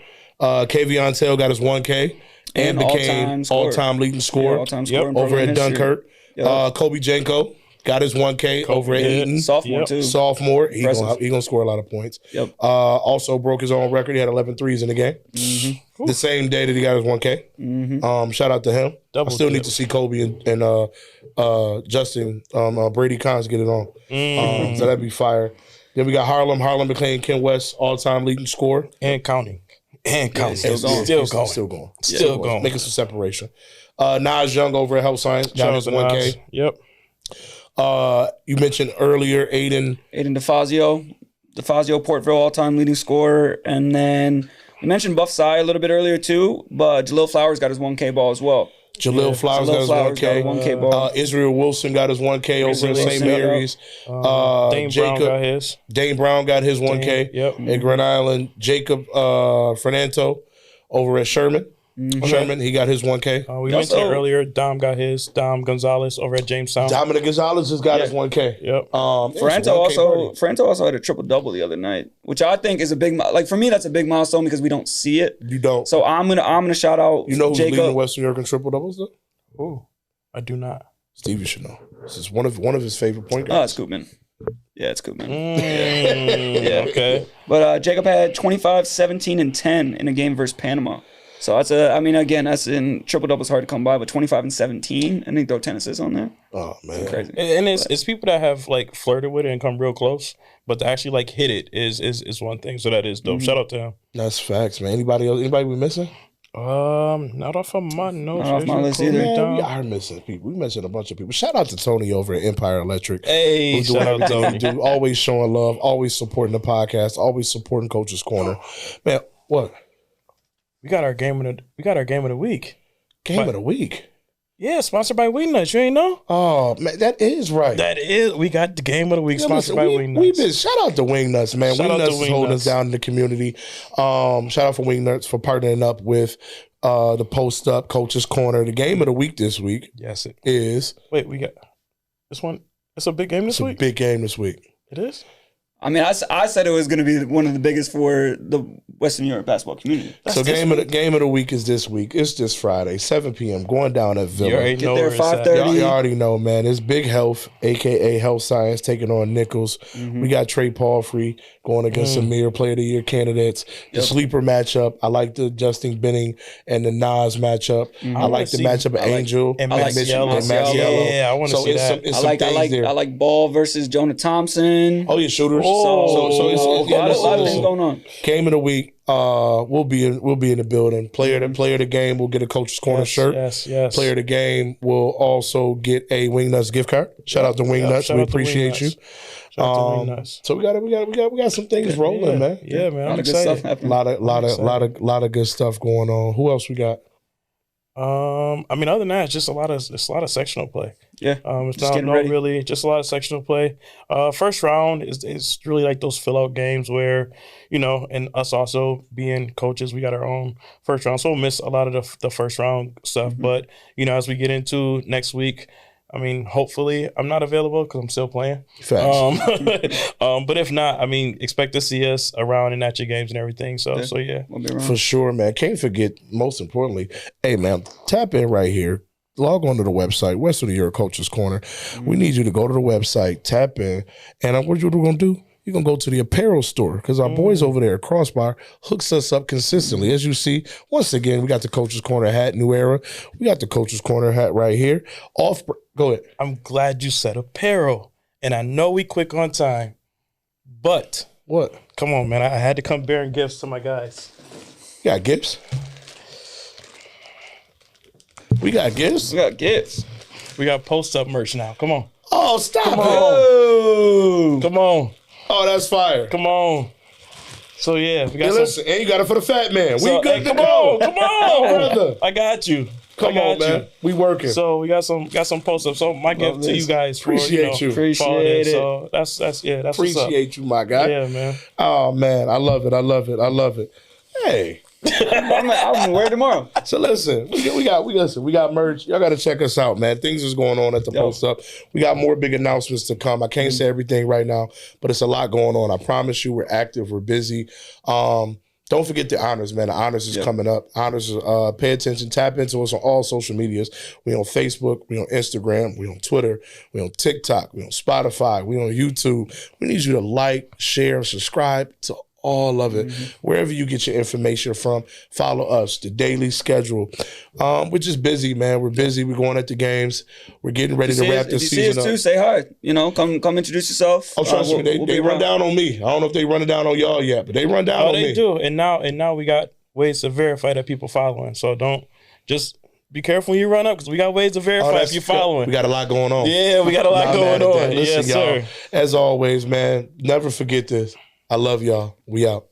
Kavion Tail got his 1K and became all-time leading scorer all-time scorer in over program at history. Dunkirk. Yep. Kobe Janko got his 1K over at Eaton. Sophomore Yep. too. Sophomore. He Impressive. gonna score a lot of points. Yep. Also broke his own record. He had 11 threes in the game. Mm-hmm. The same day that he got his 1K. Mm-hmm. Shout out to him. Double I still need dip. to see Kobe and Justin Brady Cons get it on. So that'd be fire. Then we got Harlem. Harlem became Ken West all-time leading scorer. And counting. Still And going. Still going. Making some separation. Nas Young over at Health Science got his 1K. Yep. You mentioned earlier Aiden DeFazio, Portville all-time leading scorer, and then we mentioned Buff Psy a little bit earlier too, but Jalil Flowers got his 1K ball as well. Jaleel Flowers got his 1K. 1K ball. Israel Wilson got his 1K over in St. Mary's. Dane Brown got his. Dane Brown got his 1K at Grand Island. Jacob Fernando over at Sherman. Sherman, he got his 1K. We mentioned earlier, Dom got his. Dom Gonzalez over at Jamestown. Dominic Gonzalez just got his 1K. Yep. Franto also had a triple-double the other night, which I think is a big, for me, that's a big milestone because we don't see it. You don't. So I'm gonna shout out You know who's Jacob. leading Western New York in triple-doubles, though? Ooh, I do not. Stevie should know. This is one of his favorite point Oh, guards. it's Koopman. Yeah, it's Koopman. Yeah. Okay. But Jacob had 25, 17, and 10 in a game versus Panama. So that's that's in triple-doubles hard to come by, but 25 and 17, and they throw 10 assists on there. Oh, man. Crazy. And it's people that have like flirted with it and come real close, but to actually like hit it is one thing. So that is dope. Shout out to him. That's facts, man. Anybody we missing? Not off of my notes. Not off my list either. Man, we are missing people. We mentioned a bunch of people. Shout out to Tony over at Empire Electric. Hey, Who's doing shout out everything Tony. he do. Always showing love, always supporting the podcast, always supporting Coach's Corner. Man, what? We got our game of the week. Game of the week. Yeah, sponsored by Wingnuts. You ain't know? Oh, man, that is right. We got the game of the week sponsored by Wingnuts. We've been shout out to Wingnuts, man. Shout out to Wingnuts is holding Wingnuts. us down in the community. Shout out for Wingnuts for partnering up with the Post Up Coach's Corner. The game of the week this week Yes. is Wait, we got this one. It's a big game this it's a week. big game this week. It is. I mean, I said it was going to be one of the biggest for the Western New York basketball community. So game of the week is this week. It's this Friday, 7 p.m. Going down at Villa. You already Get know there where it's at. 5:30. You already know, man. It's Big Health, a.k.a. Health Science, taking on Nichols. We got Trey Palfrey going against Amir, Player of the Year candidates. The sleeper matchup. I like the Justin Benning and the Nas matchup. I like the matchup of Angel and Mitchell and Maciello. Yeah, I want to see that. It's I some things there. like Ball versus Jonah Thompson. Oh, yeah, shooters. Oh. So a lot of things going on. Game of the week. We'll be in the building. Player of the game will get a Coach's Corner shirt. Yes. Player of the game will also get a Wingnuts gift card. Shout out to Wingnuts. shout We out to appreciate Wingnuts. you. Shout out to Wingnuts. So we got some things rolling, man. Yeah, man. A lot I'm of good stuff excited. happening. lot of good stuff going on. Who else we got? Other than that, it's just a lot of sectional play. Yeah. It's Just getting not ready. really just a lot of sectional play. First round is really like those fill out games where, and us also being coaches, we got our own first round. So we'll miss a lot of the first round stuff. But, as we get into next week, hopefully I'm not available because I'm still playing. Facts. But if not, expect to see us around and at your games and everything. So yeah. We'll be around. For sure, man. Can't forget, most importantly, hey, man, tap in right here. Log on to the website, Western New York Coach's Corner. We need you to go to the website, tap in, and what you're going to do? You're going to go to the apparel store because our boys over there at Crossbar hooks us up consistently. As you see, once again, we got the Coach's Corner hat, New Era. We got the Coach's Corner hat right here. Go ahead. I'm glad you said apparel. And I know we quick on time, but What? come on, man. I had to come bearing gifts to my guys. You got gifts? We got gifts? We got gifts. We got post up merch now. Come on. Oh, stop it. Oh. Come on. Oh, that's fire. Come on. So yeah, we got Hey, some. listen, and you got it for the fat man. We So, good hey, to come go. on, come on, brother. I got you. Come I on, got man. you. We working. So we got some post ups. So my gift to you guys for Appreciate you. Appreciate for all this. it. So that's what's up. Appreciate you, my guy. Yeah, man. Oh, man. I love it. Hey. I'm gonna wear it tomorrow. So listen, we got merch. Y'all got to check us out, man. Things is going on at the Post Up. We got more big announcements to come. I can't say everything right now, but it's a lot going on. I promise you, we're active, we're busy. Don't forget the honors, man. The honors is coming up. Honors, pay attention. Tap into us on all social medias. We on Facebook. We on Instagram. We on Twitter. We on TikTok. We on Spotify. We on YouTube. We need you to like, share, subscribe to all of it. Wherever you get your information from, follow us. The daily schedule. We're just busy, man. We're busy. We're going at the games. We're getting ready to wrap this If you see us season too, up. say hi. Come introduce yourself. Oh, trust me, we'll they be run around. down on me. I don't know if they running down on y'all yet, but they run down Oh, on they me. do. And now we got ways to verify that people following. So don't just be careful when you run up because we got ways to verify if you're following. We got a lot going on. Yeah, we got a lot Not going mad at that. on. Listen, Yes, y'all. sir. As always, man, never forget this. I love y'all. We out.